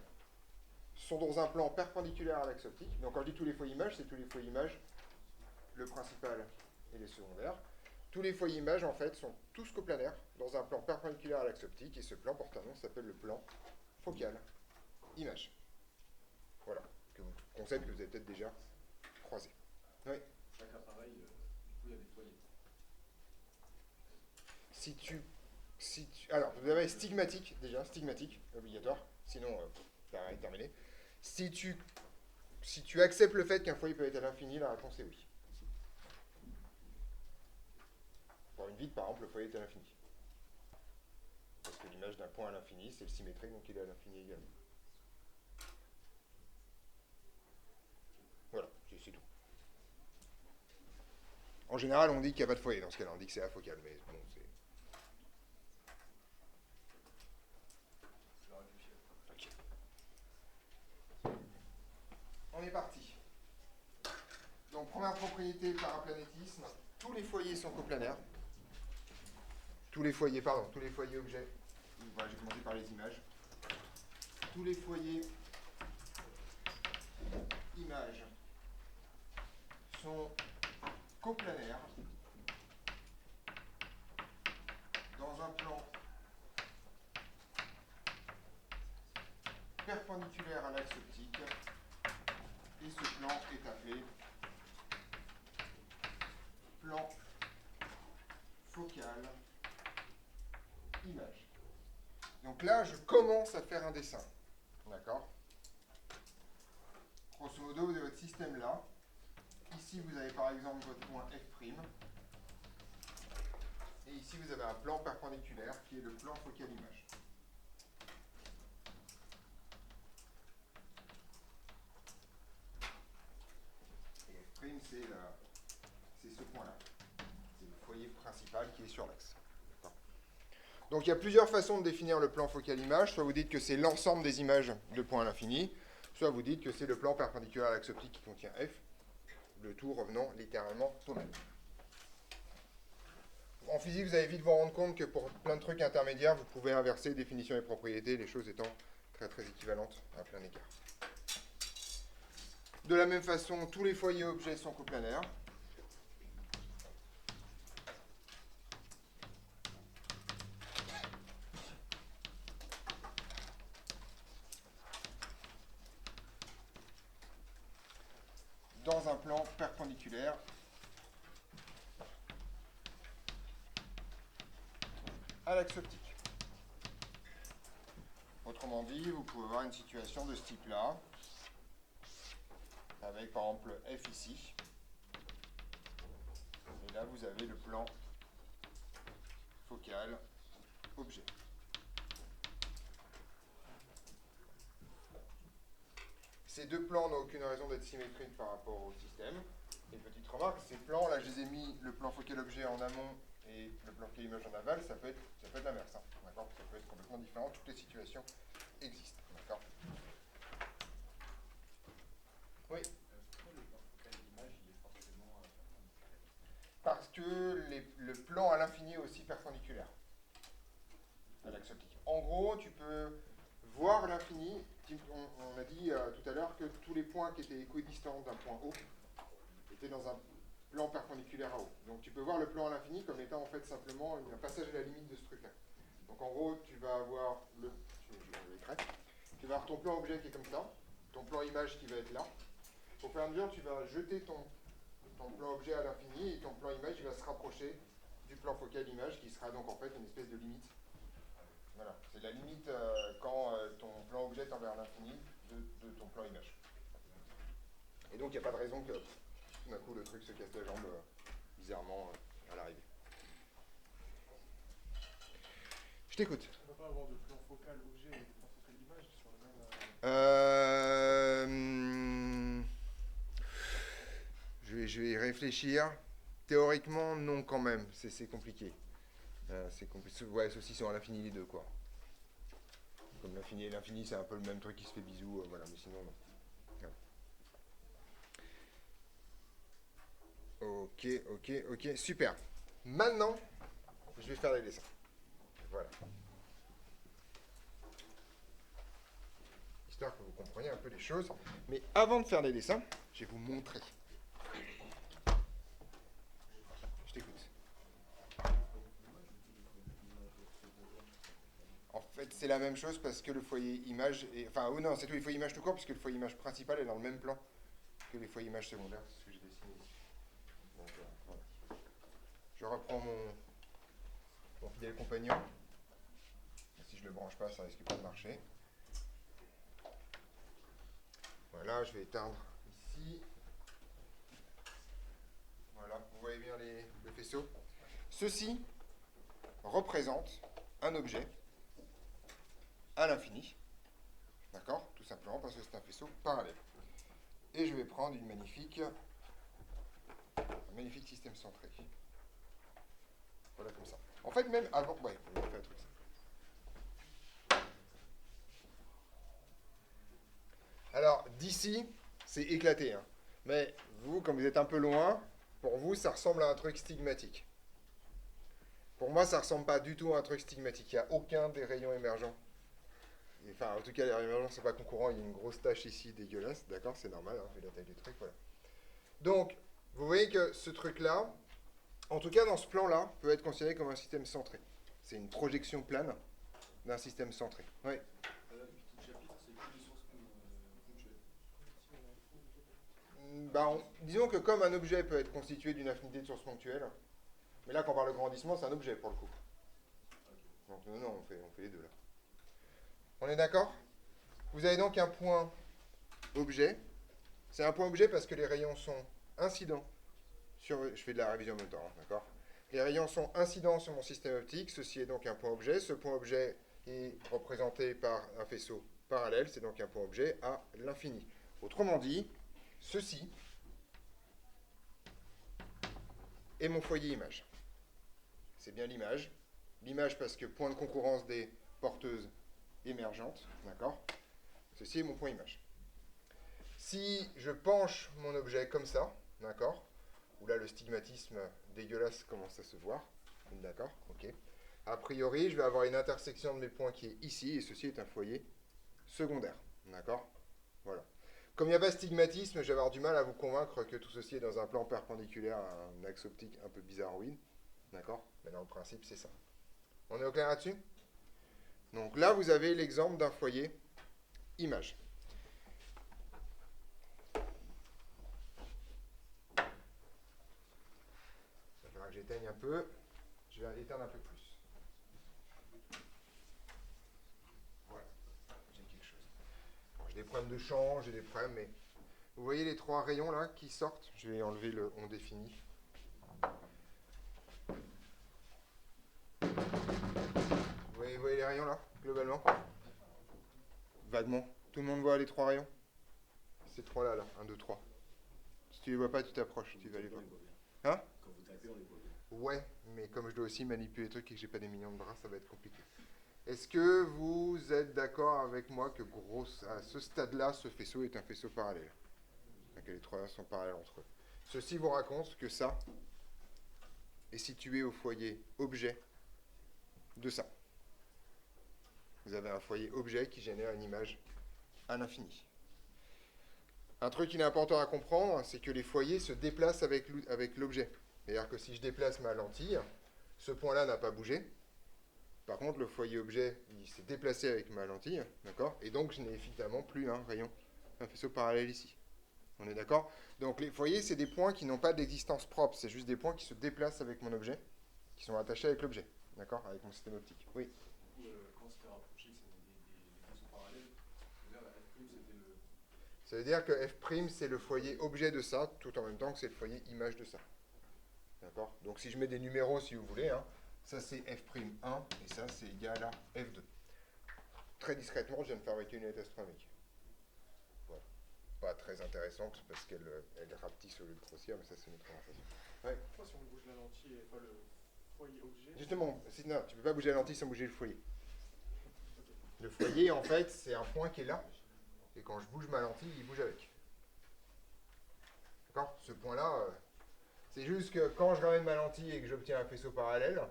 [SPEAKER 1] sont dans un plan perpendiculaire à l'axe optique. Donc quand je dis tous les foyers images, c'est tous les foyers images, le principal et les secondaires. Tous les foyers images, en fait, sont tous coplanaires dans un plan perpendiculaire à l'axe optique, et ce plan porte un nom, s'appelle le plan focal image. Voilà, concept que vous avez peut-être déjà croisé. Oui.
[SPEAKER 2] Chaque appareil, du coup, il y a des foyers.
[SPEAKER 1] Alors, vous avez stigmatique, déjà, stigmatique, obligatoire, sinon, terminé. Si tu acceptes le fait qu'un foyer peut être à l'infini, la réponse est oui. Pour une vide, par exemple, le foyer est à l'infini. Parce que l'image d'un point à l'infini, c'est le symétrique, donc il est à l'infini également. Voilà, c'est tout. En général, on dit qu'il n'y a pas de foyer dans ce cas-là, on dit que c'est afocal, mais bon, c'est... Ok. On est parti. Donc, première propriété, paraplanétisme. Tous les foyers sont coplanaires. Tous les foyers objets. Voilà, j'ai commencé par les images. Tous les foyers images sont coplanaires dans un plan perpendiculaire à l'axe optique, et ce plan est appelé plan focal image. Donc là, je commence à faire un dessin. D'accord? Grosso modo, vous avez votre système là. Ici, vous avez par exemple votre point f'. Et ici, vous avez un plan perpendiculaire qui est le plan focal image. Et f', c'est ce point-là. C'est le foyer principal qui est sur l'axe. Donc il y a plusieurs façons de définir le plan focal image. Soit vous dites que c'est l'ensemble des images de points à l'infini, soit vous dites que c'est le plan perpendiculaire à l'axe optique qui contient f, le tout revenant littéralement au même. En physique, vous allez vite vous rendre compte que pour plein de trucs intermédiaires, vous pouvez inverser définition et propriétés, les choses étant très très équivalentes à plein égard. De la même façon, tous les foyers objets sont coplanaires. Dans un plan perpendiculaire à l'axe optique. Autrement dit, vous pouvez avoir une situation de ce type-là, avec par exemple f ici, et là vous avez le plan focal objet. Ces deux plans n'ont aucune raison d'être symétriques par rapport au système. Et petite remarque, ces plans, là je les ai mis le plan focal objet en amont et le plan focal image en aval, ça peut être l'inverse. Hein, d'accord? Ça peut être complètement différent, toutes les situations existent. D'accord? Oui.
[SPEAKER 2] Pourquoi le plan focal d'image, il est forcément perpendiculaire?
[SPEAKER 1] Parce que le plan à l'infini est aussi perpendiculaire à l'axe optique. En gros, tu peux voir l'infini. On a dit tout à l'heure que tous les points qui étaient équidistants d'un point O étaient dans un plan perpendiculaire à O. Donc tu peux voir le plan à l'infini comme étant en fait simplement un passage à la limite de ce truc-là. Donc en gros, tu vas avoir tu vas avoir ton plan objet qui est comme ça, ton plan image qui va être là. Au fur et à mesure, tu vas jeter ton plan objet à l'infini et ton plan image il va se rapprocher du plan focal image qui sera donc en fait une espèce de limite. Voilà, c'est la limite quand ton plan objet tend vers l'infini de ton plan image. Et donc il n'y a pas de raison que tout d'un coup le truc se casse la jambe bizarrement à l'arrivée. Je t'écoute.
[SPEAKER 3] On ne peut pas avoir de plan focal objet et de plan focal image sur le même.
[SPEAKER 1] Je vais y réfléchir. Théoriquement, non quand même. C'est compliqué. C'est compliqué. Ouais, ceux-ci sont à l'infini les deux, quoi. L'infini, c'est un peu le même truc qui se fait bisous, voilà, mais sinon, non. Voilà. Ok, super. Maintenant, je vais faire les dessins. Voilà. Histoire que vous compreniez un peu les choses. Mais avant de faire les dessins, je vais vous montrer. Je t'écoute. En fait, c'est la même chose parce que le foyer image est... Enfin, oh non, c'est tout, il faut image tout court, puisque le foyer image principal est dans le même plan que les foyers images secondaires. C'est ce que j'ai dessiné ici. Donc, voilà. Je reprends mon fidèle compagnon. Si je ne le branche pas, ça risque pas de marcher. Voilà, je vais éteindre ici. Voilà, vous voyez bien le faisceau. Ceci représente un objet à l'infini. D'accord? Tout simplement parce que c'est un faisceau parallèle. Et je vais prendre un magnifique système centré. Voilà, comme ça. En fait, même avant... Ouais, on va faire un truc ça. Alors, d'ici, c'est éclaté. Hein. Mais vous, comme vous êtes un peu loin, pour vous, ça ressemble à un truc stigmatique. Pour moi, ça ne ressemble pas du tout à un truc stigmatique. Il n'y a aucun des rayons émergents. Enfin, en tout cas, les rayons émergents ne sont pas concurrents. Il y a une grosse tache ici dégueulasse. D'accord, c'est normal, hein, vu la taille du truc. Voilà. Donc, vous voyez que ce truc-là, en tout cas dans ce plan-là, peut être considéré comme un système centré. C'est une projection plane d'un système centré. Oui.
[SPEAKER 2] Tout chapitre, c'est que des sources ponctuelles.
[SPEAKER 1] Disons que comme un objet peut être constitué d'une infinité de sources ponctuelles, mais là, quand on parle de grandissement, c'est un objet pour le coup. Donc non, on fait les deux là. On est d'accord? Vous avez donc un point objet. C'est un point objet parce que les rayons sont incidents sur... Je fais de la révision en même temps, hein, d'accord? Les rayons sont incidents sur mon système optique. Ceci est donc un point objet. Ce point objet est représenté par un faisceau parallèle. C'est donc un point objet à l'infini. Autrement dit, ceci est mon foyer image. C'est bien l'image. L'image parce que point de concurrence des porteuses émergentes, d'accord? Ceci est mon point image. Si je penche mon objet comme ça, d'accord? Où là le stigmatisme dégueulasse commence à se voir, d'accord? Ok. A priori, je vais avoir une intersection de mes points qui est ici, et ceci est un foyer secondaire, d'accord? Voilà. Comme il n'y a pas de stigmatisme, je vais avoir du mal à vous convaincre que tout ceci est dans un plan perpendiculaire à un axe optique un peu bizarroïde, d'accord? Mais dans le principe, c'est ça. On est au clair là-dessus? Donc là, vous avez l'exemple d'un foyer image. Il va falloir que j'éteigne un peu. Je vais éteindre un peu plus. Voilà. J'ai quelque chose. Bon, j'ai des problèmes de champ, j'ai des problèmes, mais... Vous voyez les trois rayons là qui sortent? Je vais enlever le on défini. Vous voyez les rayons là, globalement? Vaguement. Tout le monde voit les trois rayons? Ces trois là, 1, 2, 3. Si tu les vois pas, tu t'approches, tu vas les voir. Hein?
[SPEAKER 2] Quand vous tapez, on les voit bien.
[SPEAKER 1] Ouais, mais comme je dois aussi manipuler les trucs et que j'ai pas des millions de bras, ça va être compliqué. Est-ce que vous êtes d'accord avec moi que à ce stade-là, ce faisceau est un faisceau parallèle? Que les trois sont parallèles entre eux. Ceci vous raconte que ça est situé au foyer objet de ça. Vous avez un foyer objet qui génère une image à l'infini. Un truc qu'il est important à comprendre, c'est que les foyers se déplacent avec l'objet. C'est-à-dire que si je déplace ma lentille, ce point-là n'a pas bougé. Par contre, le foyer objet, il s'est déplacé avec ma lentille, d'accord? Et donc, je n'ai évidemment plus un rayon, un faisceau parallèle ici. On est d'accord? Donc, les foyers, c'est des points qui n'ont pas d'existence propre. C'est juste des points qui se déplacent avec mon objet, qui sont attachés avec l'objet, d'accord? Avec mon système optique. Oui.
[SPEAKER 2] Quand c'était rapproché, que c'était des faisceaux parallèles, c'est-à-dire la F', c'était le...
[SPEAKER 1] Ça veut dire que F', c'est le foyer objet de ça, tout en même temps que c'est le foyer image de ça. D'accord? Donc si je mets des numéros, si vous voulez, hein, ça c'est F'1 et ça c'est égal à F2. Très discrètement, je viens de fabriquer une unité astronomique. Voilà. Pas très intéressante parce qu'elle rapetisse au lieu de grossir, mais ça c'est une autre conversation. Ouais.
[SPEAKER 3] Pourquoi si on bouge la lentille et pas le foyer objet?
[SPEAKER 1] Justement, non, tu ne peux pas bouger la lentille sans bouger le foyer. Le foyer, en fait, c'est un point qui est là. Et quand je bouge ma lentille, il bouge avec. D'accord? Ce point-là, c'est juste que quand je ramène ma lentille et que j'obtiens un faisceau parallèle,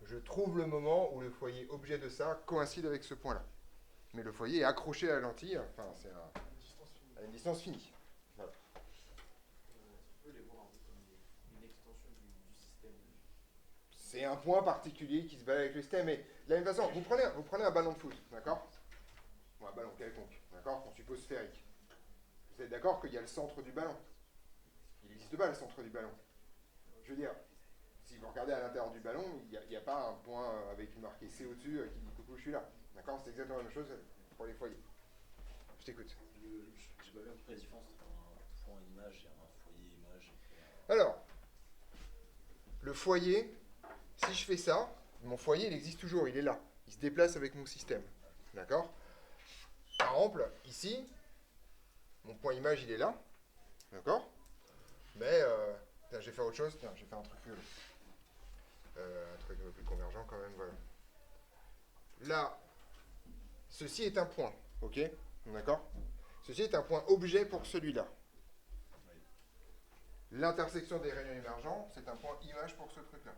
[SPEAKER 1] je trouve le moment où le foyer objet de ça coïncide avec ce point-là. Mais le foyer est accroché à la lentille, enfin, c'est à une distance finie. Voilà.
[SPEAKER 2] Tu peux les voir un peu comme une extension du système.
[SPEAKER 1] C'est un point particulier qui se balade avec le système. Mais de la même façon, vous prenez un ballon de foot, d'accord? Ou un ballon quelconque, d'accord? Qu'on suppose sphérique. Vous êtes d'accord qu'il y a le centre du ballon? Il n'existe pas le centre du ballon. Je veux dire, si vous regardez à l'intérieur du ballon, il n'y a pas un point avec marqué C au-dessus qui dit coucou, je suis là. D'accord? C'est exactement la même chose pour les foyers. Je t'écoute.
[SPEAKER 5] J'ai pas vu à peu près la différence entre un point image et un foyer image.
[SPEAKER 1] Alors, le foyer, si je fais ça, mon foyer, il existe toujours, il est là. Il se déplace avec mon système. D'accord? Par exemple, ici, mon point image, il est là. D'accord? Mais, je vais faire autre chose. Tiens, je vais faire un truc un peu plus convergent quand même, voilà. Là, ceci est un point, ok? D'accord? Ceci est un point objet pour celui-là. L'intersection des rayons émergents, c'est un point image pour ce truc-là.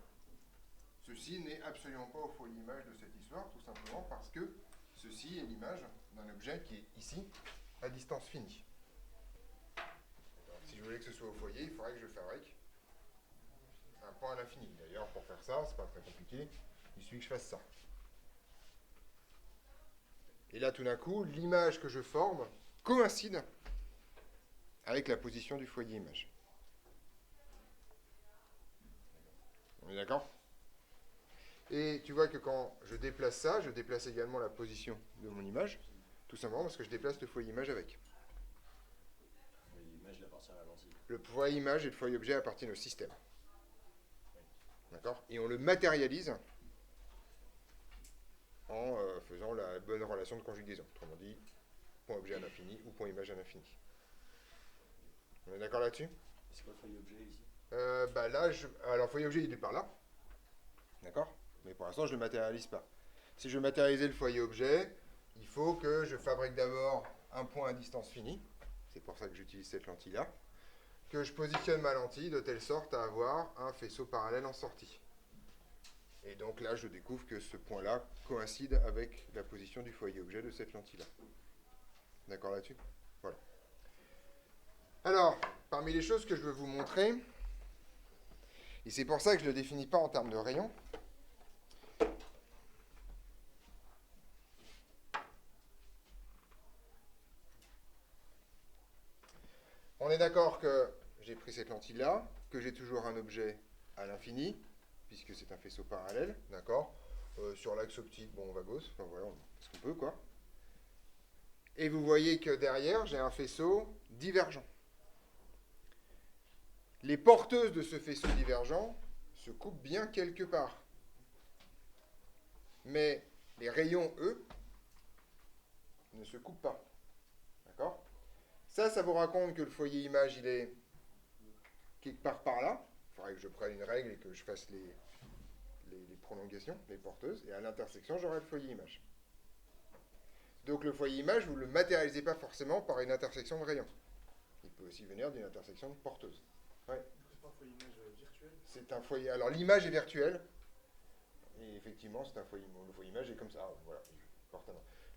[SPEAKER 1] Ceci n'est absolument pas au foyer image de cette histoire, tout simplement parce que ceci est l'image d'un objet qui est ici, à distance finie. Alors, si je voulais que ce soit au foyer, il faudrait que je fabrique un point à l'infini. D'ailleurs, pour faire ça, c'est pas très compliqué, il suffit que je fasse ça. Et là, tout d'un coup, l'image que je forme coïncide avec la position du foyer image. On est d'accord? Et tu vois que quand je déplace ça, je déplace également la position de mon image, tout simplement parce que je déplace le foyer image avec.
[SPEAKER 5] L'image, il appartient à la lentille.
[SPEAKER 1] Le foyer image et le foyer objet appartiennent au système. D'accord? Et on le matérialise en faisant la bonne relation de conjugaison. Autrement dit, point objet à l'infini ou point image à l'infini. On est d'accord là-dessus?
[SPEAKER 5] C'est quoi le foyer objet ici?
[SPEAKER 1] Alors, foyer objet, il est par là. D'accord? Mais pour l'instant, je ne le matérialise pas. Si je veux matérialiser le foyer objet, il faut que je fabrique d'abord un point à distance finie. C'est pour ça que j'utilise cette lentille-là. Que je positionne ma lentille de telle sorte à avoir un faisceau parallèle en sortie. Et donc là, je découvre que ce point-là coïncide avec la position du foyer objet de cette lentille-là. D'accord là-dessus? Voilà. Alors, parmi les choses que je veux vous montrer, et c'est pour ça que je ne le définis pas en termes de rayon, on est d'accord que j'ai pris cette lentille-là, que j'ai toujours un objet à l'infini, puisque c'est un faisceau parallèle, d'accord? Sur l'axe optique, bon, on va gauche, enfin voilà, ce qu'on peut, quoi. Et vous voyez que derrière, j'ai un faisceau divergent. Les porteuses de ce faisceau divergent se coupent bien quelque part. Mais les rayons, eux, ne se coupent pas. D'accord? Ça vous raconte que le foyer image, il est quelque part par là. Il faudrait que je prenne une règle et que je fasse les prolongations, les porteuses. Et à l'intersection, j'aurai le foyer image. Donc le foyer image, vous ne le matérialisez pas forcément par une intersection de rayons. Il peut aussi venir d'une intersection de porteuses. Ouais.
[SPEAKER 2] C'est pas un foyer image virtuel?
[SPEAKER 1] C'est un foyer. Alors l'image est virtuelle. Et effectivement, c'est un foyer. Le foyer image est comme ça. Voilà.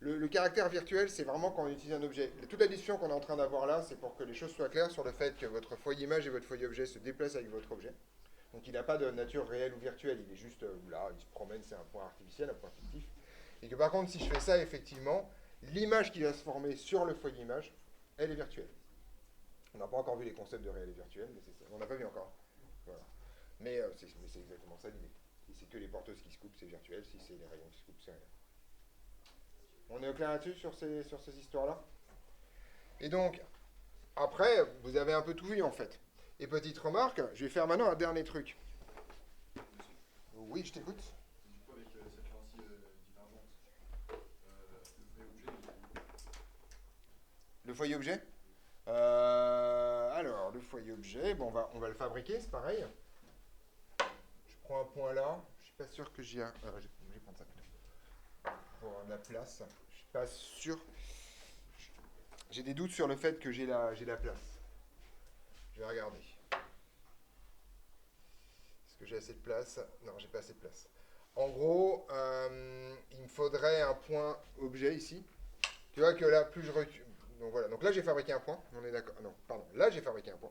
[SPEAKER 1] Le caractère virtuel, c'est vraiment quand on utilise un objet. Toute la discussion qu'on est en train d'avoir là, c'est pour que les choses soient claires sur le fait que votre foyer image et votre foyer objet se déplacent avec votre objet. Donc il n'a pas de nature réelle ou virtuelle. Il est juste là, il se promène, c'est un point artificiel, un point fictif. Et que par contre, si je fais ça, effectivement, l'image qui va se former sur le foyer image, elle est virtuelle. On n'a pas encore vu les concepts de réel et virtuel, mais c'est ça. On n'a pas vu encore. Voilà. Mais c'est exactement ça l'idée. Si c'est que les porteuses qui se coupent, c'est virtuel. Si c'est les rayons qui se coupent, c'est réel. On est au clair là-dessus, sur ces histoires-là? Et donc, après, vous avez un peu tout vu, en fait. Et petite remarque, je vais faire maintenant un dernier truc. Oui, je t'écoute.
[SPEAKER 2] Du coup, avec cette lentille divergente, le foyer objet,
[SPEAKER 1] Alors, le foyer objet, bon, on va le fabriquer, c'est pareil. Je prends un point là. Je suis pas sûr que j'y ai. Je vais prendre ça. Pour avoir de la place. Je pas sûr. J'ai des doutes sur le fait que j'ai la place. Je vais regarder. Est-ce que j'ai assez de place? Non, j'ai pas assez de place. En gros, il me faudrait un point objet ici. Tu vois que là, plus je recule. Donc voilà. Donc là, j'ai fabriqué un point. On est d'accord. Non, pardon. Là, j'ai fabriqué un point.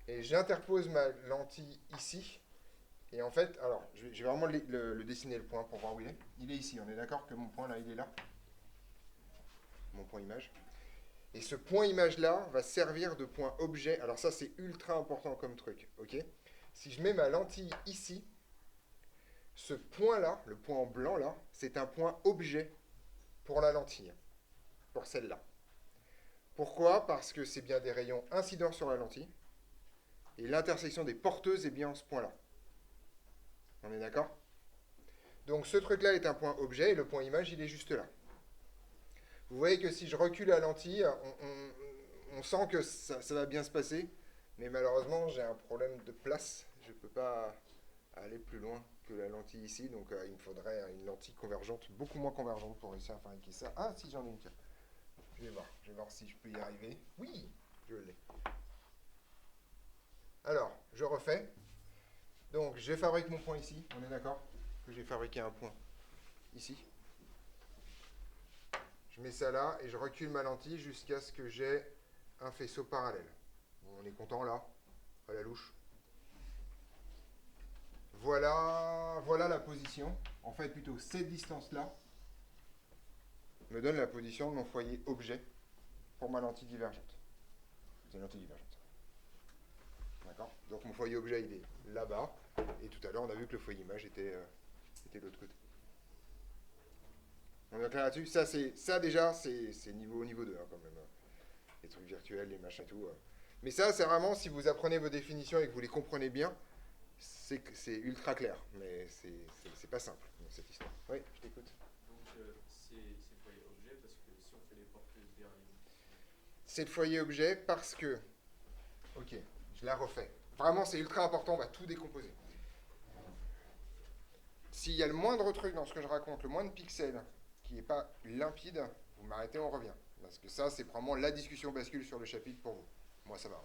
[SPEAKER 1] Et j'interpose ma lentille ici. Et en fait, alors, je vais vraiment le dessiner le point pour voir où il est. Il est ici. On est d'accord que mon point là, il est là. Mon point image. Et ce point image là va servir de point objet. Alors ça, c'est ultra important comme truc. Ok? Si je mets ma lentille ici, ce point-là, le point en blanc là, c'est un point objet pour la lentille, pour celle-là. Pourquoi? Parce que c'est bien des rayons incidents sur la lentille, et l'intersection des porteuses est bien en ce point-là. On est d'accord? Donc ce truc-là est un point objet, et le point image, il est juste là. Vous voyez que si je recule la lentille, on sent que ça va bien se passer, mais malheureusement, j'ai un problème de place. Je ne peux pas aller plus loin que la lentille ici, donc il me faudrait une lentille convergente, beaucoup moins convergente pour réussir à fabriquer ça. Ah, si, j'en ai une, tiens. Je vais voir si je peux y arriver. Oui, je l'ai. Alors, je refais. Donc, je fabrique mon point ici, on est d'accord? Que j'ai fabriqué un point ici. Je mets ça là, et je recule ma lentille jusqu'à ce que j'ai un faisceau parallèle. Bon, on est content là, à la louche. Voilà la position. En fait, plutôt cette distance-là me donne la position de mon foyer objet pour ma lentille divergente. C'est une lentille divergente. D'accord? Donc mon foyer objet, il est là-bas. Et tout à l'heure, on a vu que le foyer image était de l'autre côté. On est clair là-dessus? Ça déjà, c'est niveau 2 hein, quand même. Les trucs virtuels, les machins et tout. Mais ça, c'est vraiment, si vous apprenez vos définitions et que vous les comprenez bien, c'est ultra clair, mais c'est pas simple, cette histoire. Oui, je t'écoute.
[SPEAKER 2] Donc c'est foyer objet parce que si on fait les porteuses des rayons.
[SPEAKER 1] C'est le foyer objet parce que... Ok, je la refais. Vraiment, c'est ultra important, on va tout décomposer. S'il y a le moindre truc dans ce que je raconte, le moindre pixel qui n'est pas limpide, vous m'arrêtez, on revient. Parce que ça, c'est vraiment la discussion bascule sur le chapitre pour vous. Moi, ça va.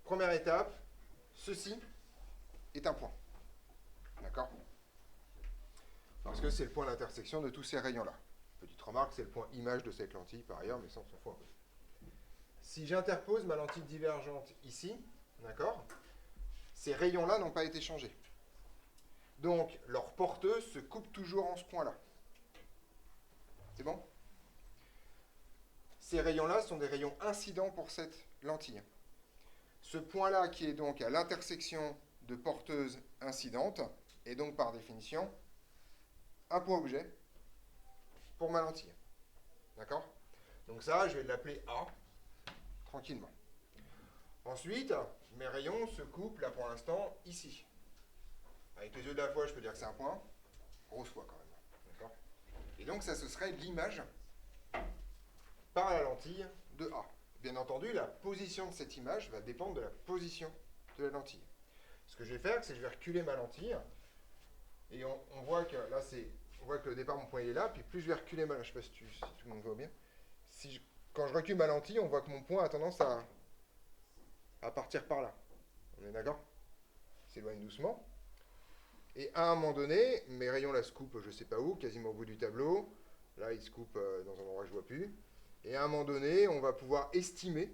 [SPEAKER 1] Première étape, ceci est un point. D'accord? Parce que c'est le point d'intersection de tous ces rayons-là. Petite remarque, c'est le point image de cette lentille par ailleurs, mais ça, on s'en fout un peu. Si j'interpose ma lentille divergente ici, d'accord, ces rayons-là n'ont pas été changés. Donc, leur porteuse se coupe toujours en ce point-là. C'est bon? Ces rayons-là sont des rayons incidents pour cette lentille. Ce point-là, qui est donc à l'intersection de porteuses incidentes, est donc par définition un point objet pour ma lentille. D'accord? Donc ça, je vais l'appeler A, tranquillement. Ensuite, mes rayons se coupent, là pour l'instant, ici. Avec les yeux de la foi, je peux dire que c'est un point. Grosse fois quand même. D'accord? Et donc ça, ce serait l'image par la lentille de A. Bien entendu, la position de cette image va dépendre de la position de la lentille. Ce que je vais faire, c'est que je vais reculer ma lentille. Et on voit que là, on voit que au départ, mon point il est là. Puis plus je vais reculer ma lentille, je ne sais pas si tout le monde voit bien. Quand je recule ma lentille, on voit que mon point a tendance à partir par là. On est d'accord? Il s'éloigne doucement. Et à un moment donné, mes rayons là se coupent, je ne sais pas où, quasiment au bout du tableau. Là, ils se coupent dans un endroit que je ne vois plus. Et à un moment donné, on va pouvoir estimer.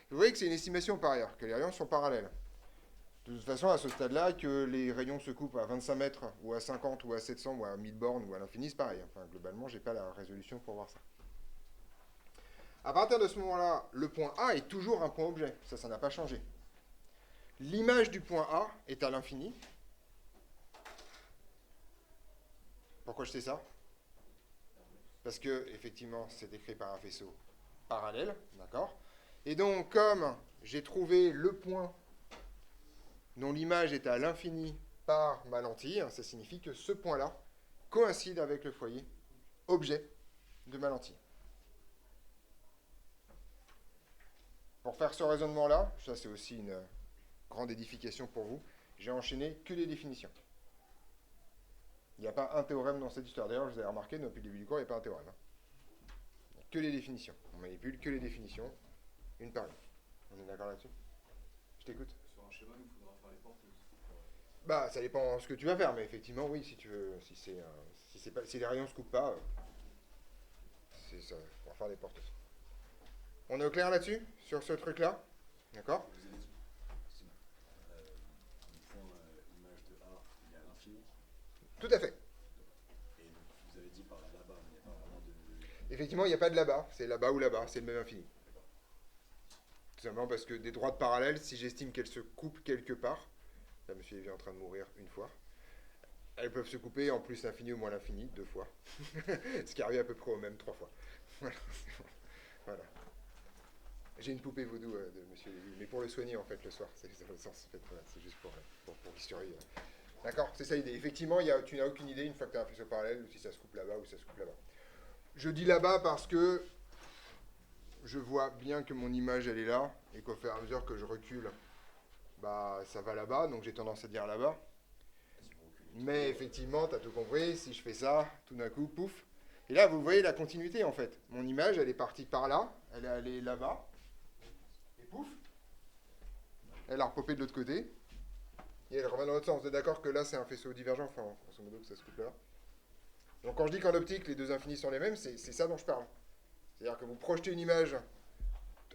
[SPEAKER 1] Vous voyez que c'est une estimation par ailleurs, que les rayons sont parallèles. De toute façon, à ce stade-là, que les rayons se coupent à 25 mètres, ou à 50, ou à 700, ou à 1000 bornes, ou à l'infini, c'est pareil. Enfin, globalement, je n'ai pas la résolution pour voir ça. À partir de ce moment-là, le point A est toujours un point objet. Ça n'a pas changé. L'image du point A est à l'infini. Pourquoi je sais ça? Parce que, effectivement, c'est écrit par un faisceau parallèle, d'accord? Et donc, comme j'ai trouvé le point dont l'image est à l'infini par ma lentille, ça signifie que ce point-là coïncide avec le foyer objet de ma lentille. Pour faire ce raisonnement-là, ça c'est aussi une grande édification pour vous, j'ai enchaîné que les définitions. Il n'y a pas un théorème dans cette histoire. D'ailleurs, vous avez remarqué, depuis le début du cours, il n'y a pas un théorème. Hein. Il n'y a que les définitions. On manipule que les définitions, une par une. On est d'accord là-dessus? Je t'écoute.
[SPEAKER 2] Sur un schéma, il nous faudra faire les porteuses.
[SPEAKER 1] Bah, ça dépend de ce que tu vas faire, mais effectivement, oui, si tu veux, si les rayons se coupent pas, c'est ça, on va faire des porteuses. On est au clair là-dessus, sur ce truc-là, d'accord?
[SPEAKER 5] Vous avez dit, c'est bon. Le point image de A, il est à l'infini.
[SPEAKER 1] Tout à fait.
[SPEAKER 5] Et donc, vous avez dit par là-bas, mais il n'y a pas vraiment de...
[SPEAKER 1] Effectivement, il n'y a pas de là-bas, c'est là-bas ou là-bas, c'est le même infini. Tout simplement parce que des droites parallèles, si j'estime qu'elles se coupent quelque part, là, monsieur Lévy est en train de mourir une fois, elles peuvent se couper en plus l'infini ou moins l'infini, 2 fois. Ce qui arrive à peu près au même 3 fois. Voilà. Voilà. J'ai une poupée vaudou de monsieur Lévy, mais pour le soigner en fait le soir, c'est dans l'autre sens. En fait, voilà, c'est juste pour l'histoire. D'accord, c'est ça l'idée. Effectivement, tu n'as aucune idée une fois que tu as un faisceau parallèle, ou si ça se coupe là-bas ou ça se coupe là-bas. Je dis là-bas parce que je vois bien que mon image elle est là, et qu'au fur et à mesure que je recule, bah ça va là-bas, donc j'ai tendance à dire là-bas. Mais effectivement, tu as tout compris, si je fais ça, tout d'un coup, pouf. Et là, vous voyez la continuité en fait. Mon image, elle est partie par là, elle est allée là-bas, et pouf, elle a repopé de l'autre côté, et elle revient dans l'autre sens. Vous êtes d'accord que là, c'est un faisceau divergent, enfin, grosso modo, que ça se coupe là. Donc quand je dis qu'en optique, les deux infinis sont les mêmes, c'est ça dont je parle. C'est-à-dire que vous projetez une image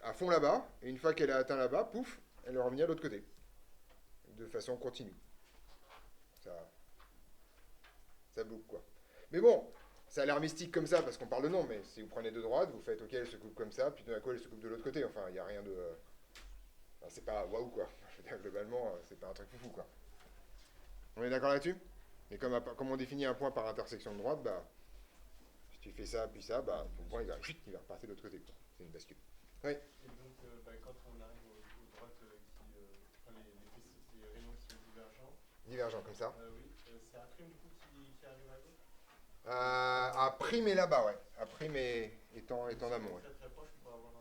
[SPEAKER 1] à fond là-bas, et une fois qu'elle a atteint là-bas, pouf, elle revient de l'autre côté. De façon continue. Ça boucle, quoi. Mais bon, ça a l'air mystique comme ça, parce qu'on parle de nom, mais si vous prenez de droite, vous faites, ok, elle se coupe comme ça, puis d'un coup, elle se coupe de l'autre côté. Enfin, il n'y a rien de... Enfin, c'est pas waouh, quoi. Je veux dire, globalement, c'est pas un truc foufou, quoi. On est d'accord là-dessus? Et comme on définit un point par intersection de droite, bah... Si tu fais ça, puis ça, bah, ton point, il va repartir de l'autre côté, quoi. C'est une bascule. Oui.
[SPEAKER 3] Et donc, quand on arrive aux droites enfin, les rayons qui sont divergents,
[SPEAKER 1] Divergent comme ça.
[SPEAKER 3] oui, c'est un prime du coup qui arrive à gauche.
[SPEAKER 1] À prime est là-bas, ouais. À prime étant d'amont, ouais.
[SPEAKER 3] Très très proche, on peut avoir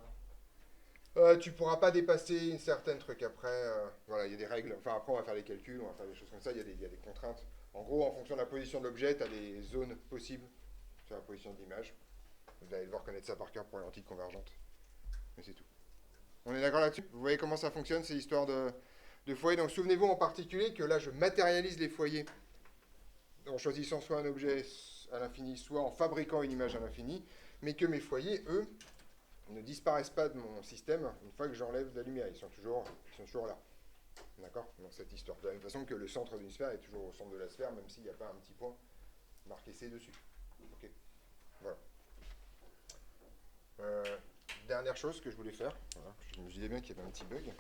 [SPEAKER 3] un...
[SPEAKER 1] Tu pourras pas dépasser une certaine truc. Après, voilà, il y a des règles. Enfin, après, on va faire des calculs, on va faire des choses comme ça. Il y a des contraintes. En gros, en fonction de la position de l'objet, tu as des zones possibles sur la position de l'image. Vous allez devoir connaître ça par cœur pour les lentilles convergentes. Mais c'est tout. On est d'accord là-dessus? Vous voyez comment ça fonctionne, ces histoires de foyers. Donc, souvenez-vous en particulier que là, je matérialise les foyers en choisissant soit un objet à l'infini, soit en fabriquant une image à l'infini, mais que mes foyers, eux, ne disparaissent pas de mon système une fois que j'enlève la lumière. Ils sont toujours là. D'accord? Dans cette histoire. De la même façon que le centre d'une sphère est toujours au centre de la sphère, même s'il n'y a pas un petit point marqué C dessus. Ok? Voilà. Dernière chose que je voulais faire. Voilà. Je me disais bien qu'il y avait un petit bug.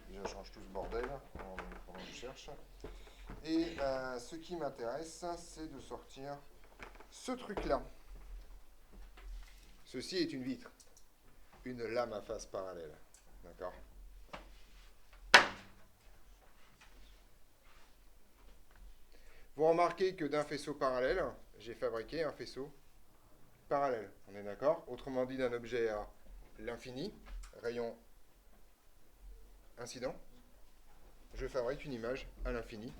[SPEAKER 1] Déjà, je change tout ce bordel pendant que je cherche. Et ce qui m'intéresse, c'est de sortir ce truc-là. Ceci est une vitre. Une lame à face parallèle. D'accord? Vous remarquez que d'un faisceau parallèle, j'ai fabriqué un faisceau parallèle. On est d'accord? Autrement dit, d'un objet à l'infini, rayon incident, je fabrique une image à l'infini,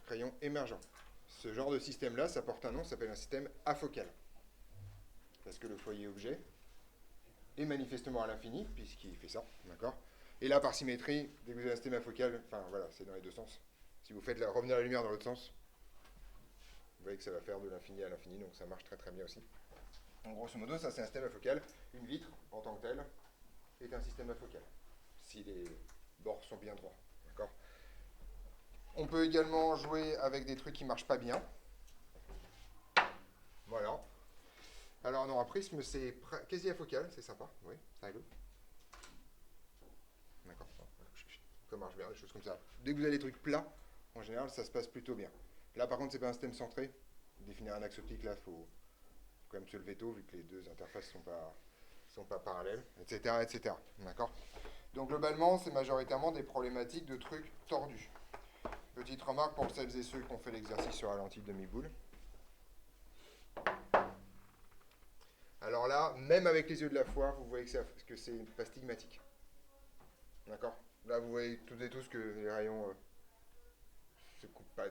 [SPEAKER 1] rayon émergent. Ce genre de système-là, ça porte un nom, ça s'appelle un système afocal. Parce que le foyer objet est manifestement à l'infini, puisqu'il fait ça, d'accord? Et là, par symétrie, dès que vous avez un système afocal, enfin voilà, c'est dans les deux sens. Si vous faites revenir la lumière dans l'autre sens, vous voyez que ça va faire de l'infini à l'infini, donc ça marche très très bien aussi. En grosso modo, ça c'est un système afocal. Une vitre, en tant que telle, est un système afocal. Si les bords sont bien droits, d'accord? On peut également jouer avec des trucs qui ne marchent pas bien. Voilà. Alors non, un prisme c'est quasi afocal, c'est sympa, oui, ça rigole. D'accord, ça marche bien, des choses comme ça. Dès que vous avez des trucs plats, en général, ça se passe plutôt bien. Là par contre, c'est pas un système centré. Définir un axe optique, là, il faut quand même se lever tôt, vu que les deux interfaces sont pas parallèles, etc., etc. D'accord? Donc globalement, c'est majoritairement des problématiques de trucs tordus. Petite remarque pour celles et ceux qui ont fait l'exercice sur la lentille demi-boule. Alors là, même avec les yeux de la foi, vous voyez que c'est pas stigmatique. D'accord? Là, vous voyez toutes et tous que les rayons se coupent pas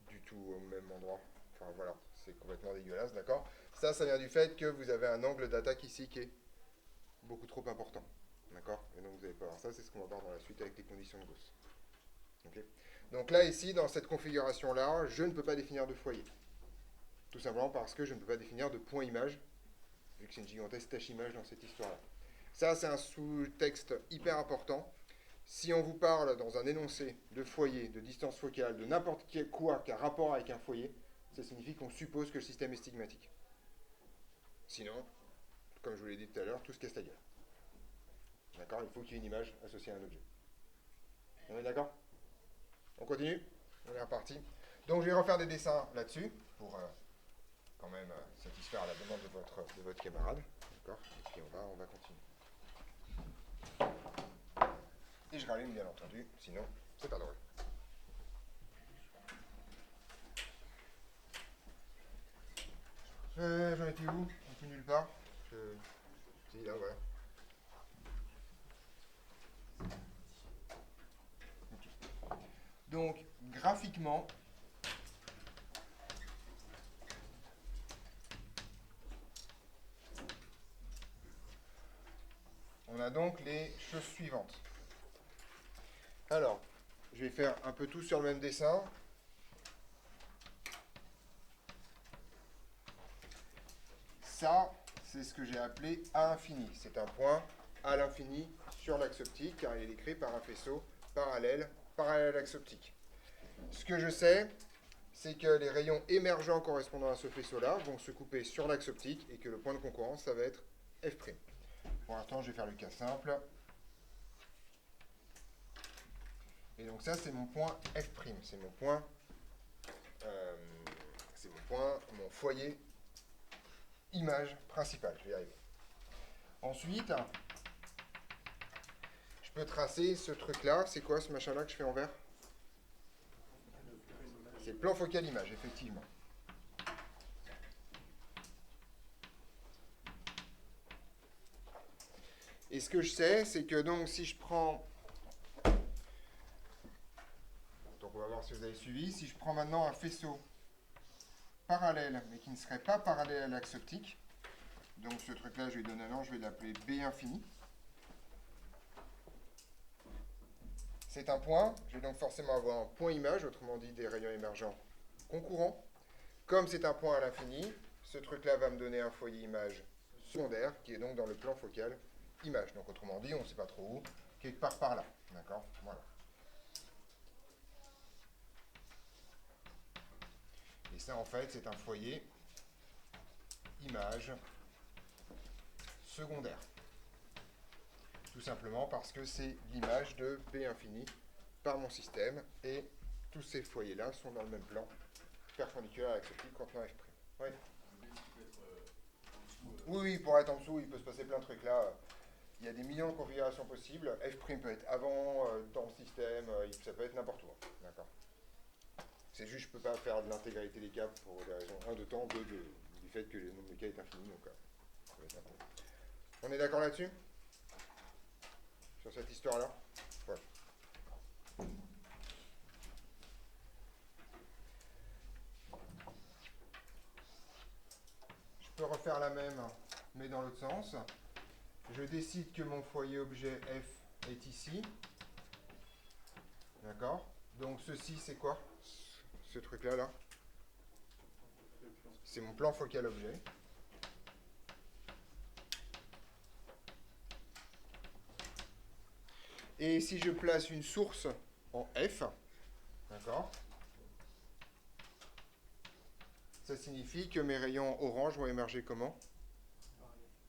[SPEAKER 1] du tout au même endroit. Enfin voilà, c'est complètement dégueulasse, d'accord? Ça vient du fait que vous avez un angle d'attaque ici qui est beaucoup trop important. D'accord? Et donc vous n'allez pas voir ça, c'est ce qu'on va voir dans la suite avec les conditions de Gauss. Ok. Donc là, ici, dans cette configuration-là, je ne peux pas définir de foyer. Tout simplement parce que je ne peux pas définir de point image, vu que c'est une gigantesque tâche image dans cette histoire-là. Ça, c'est un sous-texte hyper important. Si on vous parle dans un énoncé de foyer, de distance focale, de n'importe quoi qui a rapport avec un foyer, ça signifie qu'on suppose que le système est stigmatique. Sinon, comme je vous l'ai dit tout à l'heure, tout se casse la gueule. D'accord? Il faut qu'il y ait une image associée à un objet. On est d'accord? On continue? On est reparti. Donc je vais refaire des dessins là-dessus pour quand même satisfaire la demande de votre camarade. D'accord? Et puis on va continuer. Et je rallume bien entendu, sinon c'est pas drôle. J'en étais où? Un peu nulle part. Si, là, voilà. Ok. Donc, graphiquement, on a donc les choses suivantes. Alors, je vais faire un peu tout sur le même dessin. Ça, c'est ce que j'ai appelé A infini. C'est un point à l'infini sur l'axe optique, car il est décrit par un faisceau parallèle à l'axe optique. Ce que je sais, c'est que les rayons émergents correspondant à ce faisceau-là vont se couper sur l'axe optique et que le point de concurrence, ça va être F'. Pour l'instant, je vais faire le cas simple. Et donc ça, c'est mon point F'. C'est mon point, mon foyer image principale. Je vais y arriver. Ensuite, je peux tracer ce truc-là. C'est quoi ce machin-là que je fais en vert? C'est plan focal image, effectivement. Et ce que je sais, c'est que donc si je prends... Donc on va voir si vous avez suivi. Si je prends maintenant un faisceau parallèle, mais qui ne serait pas parallèle à l'axe optique, donc ce truc-là, je vais donner un nom, je vais l'appeler B infini. C'est un point, je vais donc forcément avoir un point image, autrement dit des rayons émergents concourants. Comme c'est un point à l'infini, ce truc-là va me donner un foyer image secondaire, qui est donc dans le plan focal image. Donc autrement dit, on ne sait pas trop où, quelque part par là. D'accord? Voilà. Et ça, en fait, c'est un foyer image secondaire. Tout simplement parce que c'est l'image de B infini par mon système, et tous ces foyers-là sont dans le même plan, perpendiculaire à l'axe optique contenant F'. Ouais. Oui, pour être en dessous, il peut se passer plein de trucs là. Il y a des millions de configurations possibles. F' peut être avant, dans le système, ça peut être n'importe où. D'accord. C'est juste, je ne peux pas faire de l'intégralité des cas pour des raisons 1 de temps, 2 du fait que le nombre de cas est infini. Donc, ça va être n'importe où. On est d'accord là-dessus? Sur cette histoire-là? Voilà. Je peux refaire la même, mais dans l'autre sens. Je décide que mon foyer objet F est ici. D'accord? Donc ceci, c'est quoi? Ce truc-là, là? C'est mon plan focal objet. Et si je place une source en F, d'accord? Ça signifie que mes rayons orange vont émerger comment?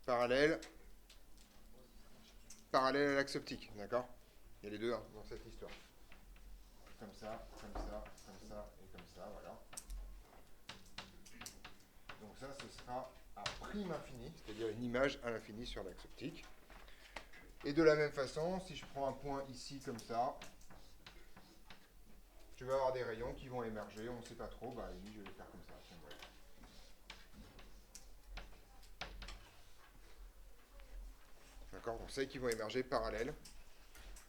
[SPEAKER 1] Parallèle à l'axe optique, d'accord? Il y a les deux dans cette histoire. Comme ça, comme ça, comme ça et comme ça, voilà. Donc ça, ce sera à prime infini, c'est-à-dire une image à l'infini sur l'axe optique. Et de la même façon, si je prends un point ici comme ça, je vais avoir des rayons qui vont émerger, on ne sait pas trop, bah je vais les faire comme ça. Voilà. D'accord? On sait qu'ils vont émerger parallèles,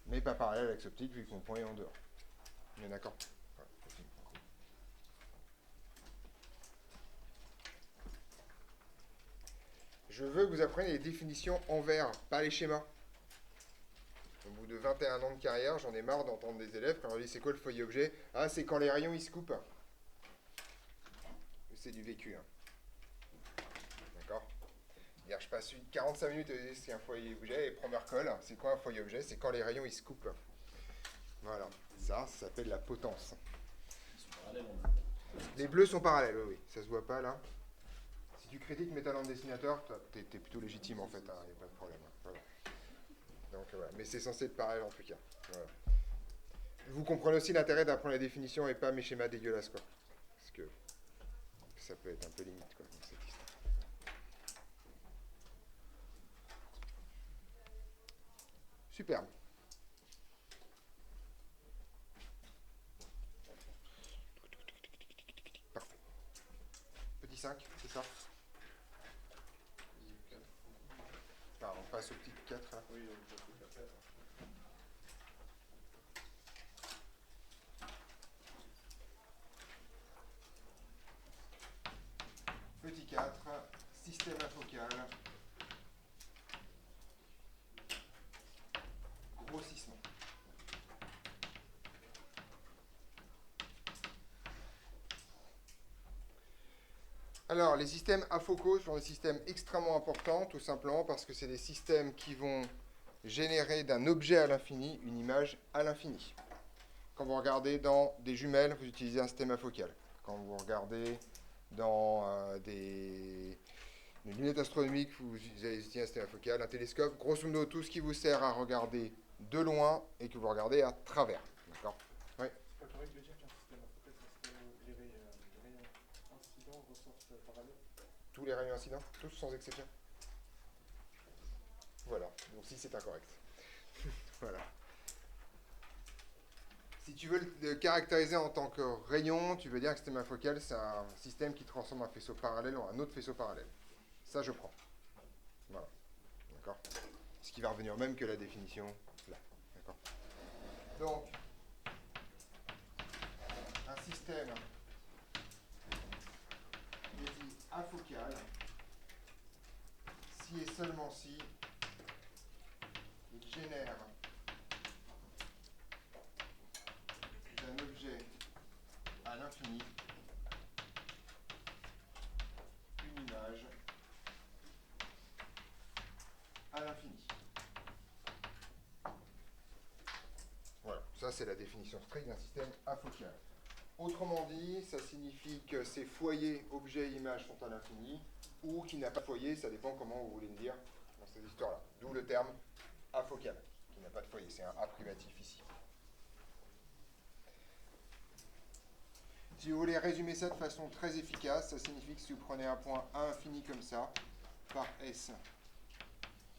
[SPEAKER 1] mais pas parallèles à l'axe optique vu que mon point est en dehors. On est d'accord? Voilà. je veux que vous appreniez les définitions en vers, pas les schémas. Au bout de 21 ans de carrière, j'en ai marre d'entendre des élèves quand on leur dit c'est quoi le foyer objet? Ah, c'est quand les rayons ils se coupent. C'est du vécu. Hein. D'accord? Hier, je passe 45 minutes à dire ce qu'est un foyer objet et première colle, c'est quoi un foyer objet? C'est quand les rayons ils se coupent. Voilà, ça s'appelle la potence.
[SPEAKER 5] Ils sont parallèles en même temps.
[SPEAKER 1] Les bleus sont parallèles, oui, oui, ça se voit pas là. Si tu critiques mes talents de dessinateur, t'es plutôt légitime en fait, il n'y a pas de problème. Hein. Voilà. Donc voilà, mais c'est censé être pareil en tout cas. Voilà. Vous comprenez aussi l'intérêt d'apprendre les définitions et pas mes schémas dégueulasses quoi. Parce que ça peut être un peu limite quoi dans cette histoire. Superbe. Parfait. Petit 5, c'est ça? Ah, on passe au petit 4 là.
[SPEAKER 3] Oui, je peux faire ça.
[SPEAKER 1] Petit 4, système afocal. Grossissement. Alors, les systèmes afocaux sont des systèmes extrêmement importants, tout simplement parce que c'est des systèmes qui vont générer d'un objet à l'infini une image à l'infini. Quand vous regardez dans des jumelles, vous utilisez un système afocal. Quand vous regardez dans des lunettes astronomiques, vous utilisez un système afocal, un télescope, grosso modo tout ce qui vous sert à regarder de loin et que vous regardez à travers. D'accord? Oui.
[SPEAKER 3] C'est pas correct de dire qu'un système afocal, c'est un système où les rayons incidents ressortent parallèles.
[SPEAKER 1] Tous les rayons incidents, tous sans exception. Voilà, donc si c'est incorrect. Voilà. Si tu veux le caractériser en tant que rayon, tu veux dire que système afocal, c'est un système qui transforme un faisceau parallèle en un autre faisceau parallèle. Ça, je prends. Voilà. D'accord? Ce qui va revenir même que la définition là. D'accord? Donc, un système qui est dit afocal si et seulement si il génère d'un objet à l'infini une image à l'infini. Voilà, ça c'est la définition stricte d'un système afocal. Autrement dit, ça signifie que ces foyers, objets, images sont à l'infini, ou qu'il n'a pas de foyer, ça dépend comment vous voulez le dire dans cette histoire-là. D'où le terme afocal, qui n'a pas de foyer, c'est un A privatif ici. Si vous voulez résumer ça de façon très efficace, ça signifie que si vous prenez un point A infini comme ça, par S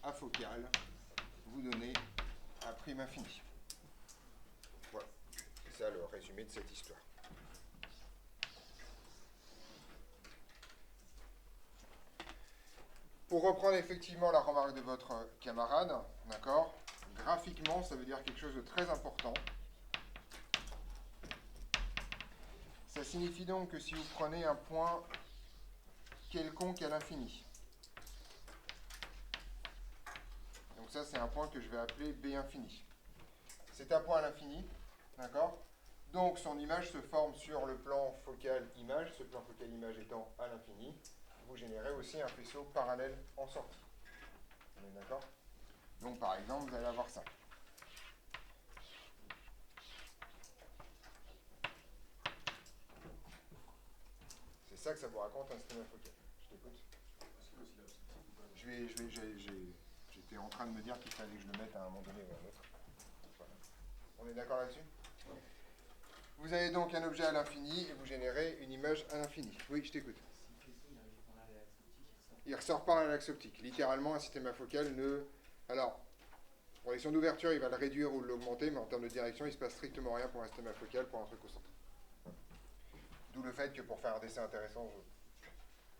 [SPEAKER 1] afocal, vous donnez un prime infini. Voilà, c'est ça le résumé de cette histoire. Pour reprendre effectivement la remarque de votre camarade, d'accord, graphiquement, ça veut dire quelque chose de très important. Ça signifie donc que si vous prenez un point quelconque à l'infini, donc ça c'est un point que je vais appeler B infini. C'est un point à l'infini, d'accord? Donc son image se forme sur le plan focal image, ce plan focal image étant à l'infini. Vous générez aussi un faisceau parallèle en sortie. On est d'accord? Donc par exemple, vous allez avoir ça. C'est ça que ça vous raconte un système focal. Je t'écoute.
[SPEAKER 2] Est-ce qu'il y a aussi la optique ou pas?
[SPEAKER 1] J'étais en train de me dire qu'il fallait que je le mette à un moment donné ou à un autre. Voilà. On est d'accord là-dessus? Vous avez donc un objet à l'infini et vous générez une image à l'infini. Oui, je t'écoute. Il ressort par l'axe optique. Littéralement, un système afocal ne... Alors, pour les sons d'ouverture, il va le réduire ou l'augmenter, mais en termes de direction, il ne se passe strictement rien pour un système afocal, pour un truc au centre. D'où le fait que pour faire un dessin intéressant, je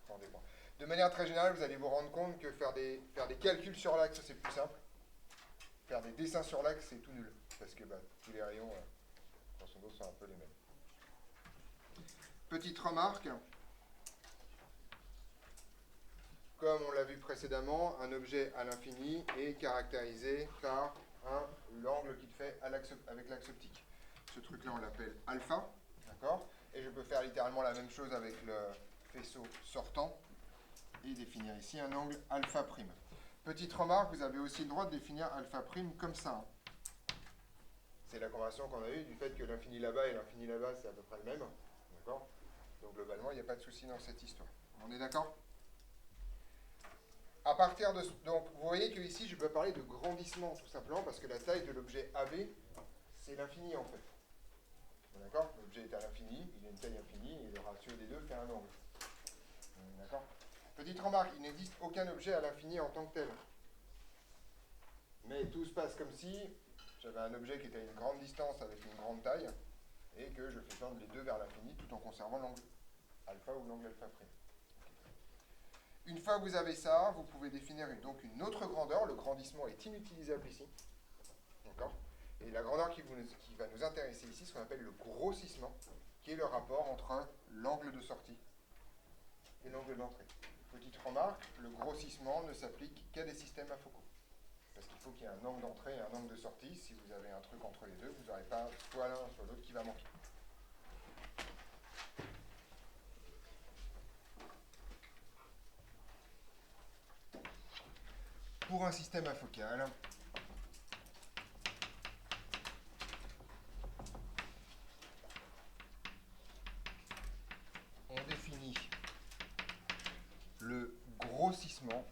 [SPEAKER 1] prends des points. De manière très générale, vous allez vous rendre compte que faire des calculs sur l'axe, c'est plus simple. Faire des dessins sur l'axe, c'est tout nul. Parce que tous les rayons, grosso modo, sont un peu les mêmes. Petite remarque. comme on l'a vu précédemment, un objet à l'infini est caractérisé par l'angle qu'il fait avec l'axe optique. Ce truc-là, on l'appelle alpha, d'accord? Et je peux faire littéralement la même chose avec le faisceau sortant et définir ici un angle alpha prime. Petite remarque, vous avez aussi le droit de définir alpha prime comme ça. C'est la convention qu'on a eue du fait que l'infini là-bas et l'infini là-bas, c'est à peu près le même. D'accord? Donc globalement, il n'y a pas de souci dans cette histoire. On est d'accord? À partir de... Donc, vous voyez que ici, je peux parler de grandissement, tout simplement, parce que la taille de l'objet AB, c'est l'infini, en fait. D'accord? L'objet est à l'infini, il a une taille infinie, et le ratio des deux fait un angle. D'accord? Petite remarque, il n'existe aucun objet à l'infini en tant que tel. Mais tout se passe comme si j'avais un objet qui était à une grande distance avec une grande taille, et que je fais tendre les deux vers l'infini tout en conservant l'angle alpha ou l'angle alpha prime. Une fois que vous avez ça, vous pouvez définir donc une autre grandeur. Le grandissement est inutilisable ici. D'accord? Et la grandeur qui va nous intéresser ici, ce qu'on appelle le grossissement, qui est le rapport entre l'angle de sortie et l'angle d'entrée. Petite remarque, le grossissement ne s'applique qu'à des systèmes afocaux. Parce qu'il faut qu'il y ait un angle d'entrée et un angle de sortie. Si vous avez un truc entre les deux, vous n'aurez pas soit l'un soit l'autre qui va manquer. Pour un système afocal, on définit le grossissement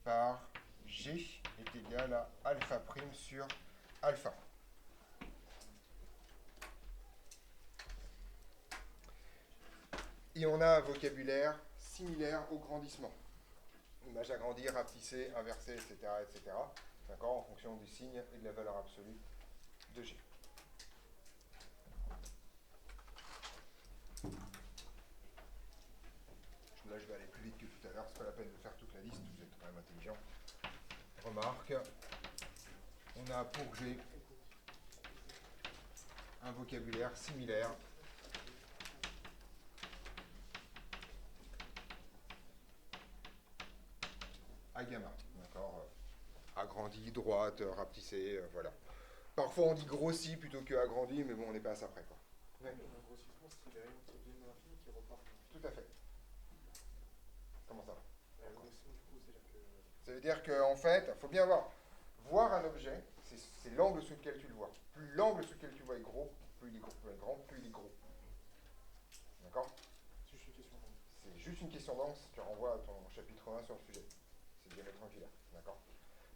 [SPEAKER 1] par G est égal à alpha prime sur alpha. Et on a un vocabulaire similaire au grandissement. Image agrandie, rapetissée, inversée, etc., etc. D'accord, en fonction du signe et de la valeur absolue de G. Là, je vais aller plus vite que tout à l'heure. C'est pas la peine de faire toute la liste. Vous êtes quand même intelligent. Remarque. On a pour G un vocabulaire similaire à gamma. D'accord. Agrandi, droite, rapetissé, voilà. Parfois on dit grossi plutôt que agrandi, mais bon, on n'est pas à ça près, quoi. Ouais.
[SPEAKER 3] Un grossissement, c'est les rayons qui viennent de l'infini qui repartent.
[SPEAKER 1] Tout à fait. Comment ça?
[SPEAKER 3] Le grossissement, du coup, c'est-à-dire que...
[SPEAKER 1] Ça veut dire qu'en fait, il faut bien voir un objet, c'est l'angle sous lequel tu le vois. Plus l'angle sous lequel tu le vois est gros, plus il est gros, plus il est grand, plus il est gros. D'accord?
[SPEAKER 3] C'est juste une question d'angle.
[SPEAKER 1] C'est juste une question d'angle, tu renvoies à ton chapitre 1 sur le sujet. C'est diamètre angulaire. D'accord?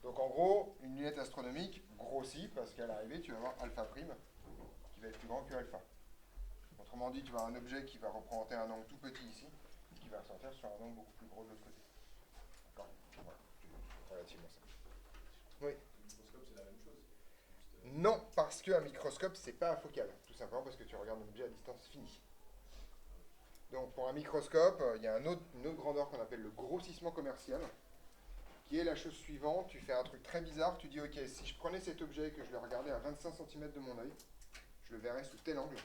[SPEAKER 1] Donc en gros, une lunette astronomique grossit parce qu'à l'arrivée, tu vas avoir alpha prime qui va être plus grand que alpha. Autrement dit, tu vas avoir un objet qui va représenter un angle tout petit ici, qui va ressortir sur un angle beaucoup plus gros de l'autre côté. D'accord? Voilà, c'est relativement simple. Oui.
[SPEAKER 2] Le microscope, c'est la même chose. Juste,
[SPEAKER 1] Non, parce qu'un microscope, c'est pas focal. Tout simplement parce que tu regardes un objet à distance finie. Donc pour un microscope, il y a une autre grandeur qu'on appelle le grossissement commercial, qui est la chose suivante. Tu fais un truc très bizarre, tu dis ok, si je prenais cet objet et que je le regardais à 25 cm de mon œil, je le verrais sous tel angle.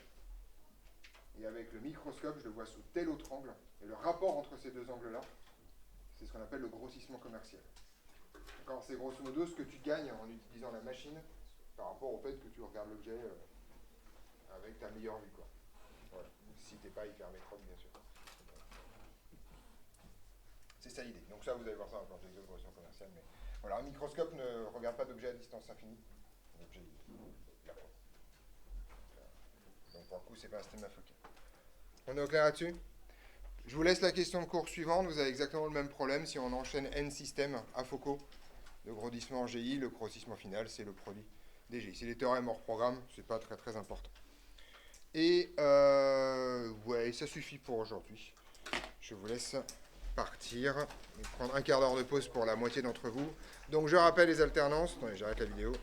[SPEAKER 1] Et avec le microscope, je le vois sous tel autre angle. Et le rapport entre ces deux angles-là, c'est ce qu'on appelle le grossissement commercial. D'accord? C'est grosso modo ce que tu gagnes en utilisant la machine par rapport au fait que tu regardes l'objet avec ta meilleure vue, quoi. Voilà. Si tu n'es pas hypermétrope, bien sûr. C'est ça l'idée. Donc ça, vous allez voir ça dans le plan d'exo de progression commerciale. Mais voilà, un microscope ne regarde pas d'objet à distance infinie. Un objet là. Donc pour le coup, c'est pas un système afocal. On est au clair là-dessus? Je vous laisse la question de cours suivante. Vous avez exactement le même problème. Si on enchaîne n systèmes afocaux de grossissement GI, le grossissement final, c'est le produit des GI. C'est les théorèmes hors programme, c'est pas très très important. Et ouais, ça suffit pour aujourd'hui. Je vous laisse partir et prendre un quart d'heure de pause pour la moitié d'entre vous. Donc je rappelle les alternances. Attendez, j'arrête la vidéo.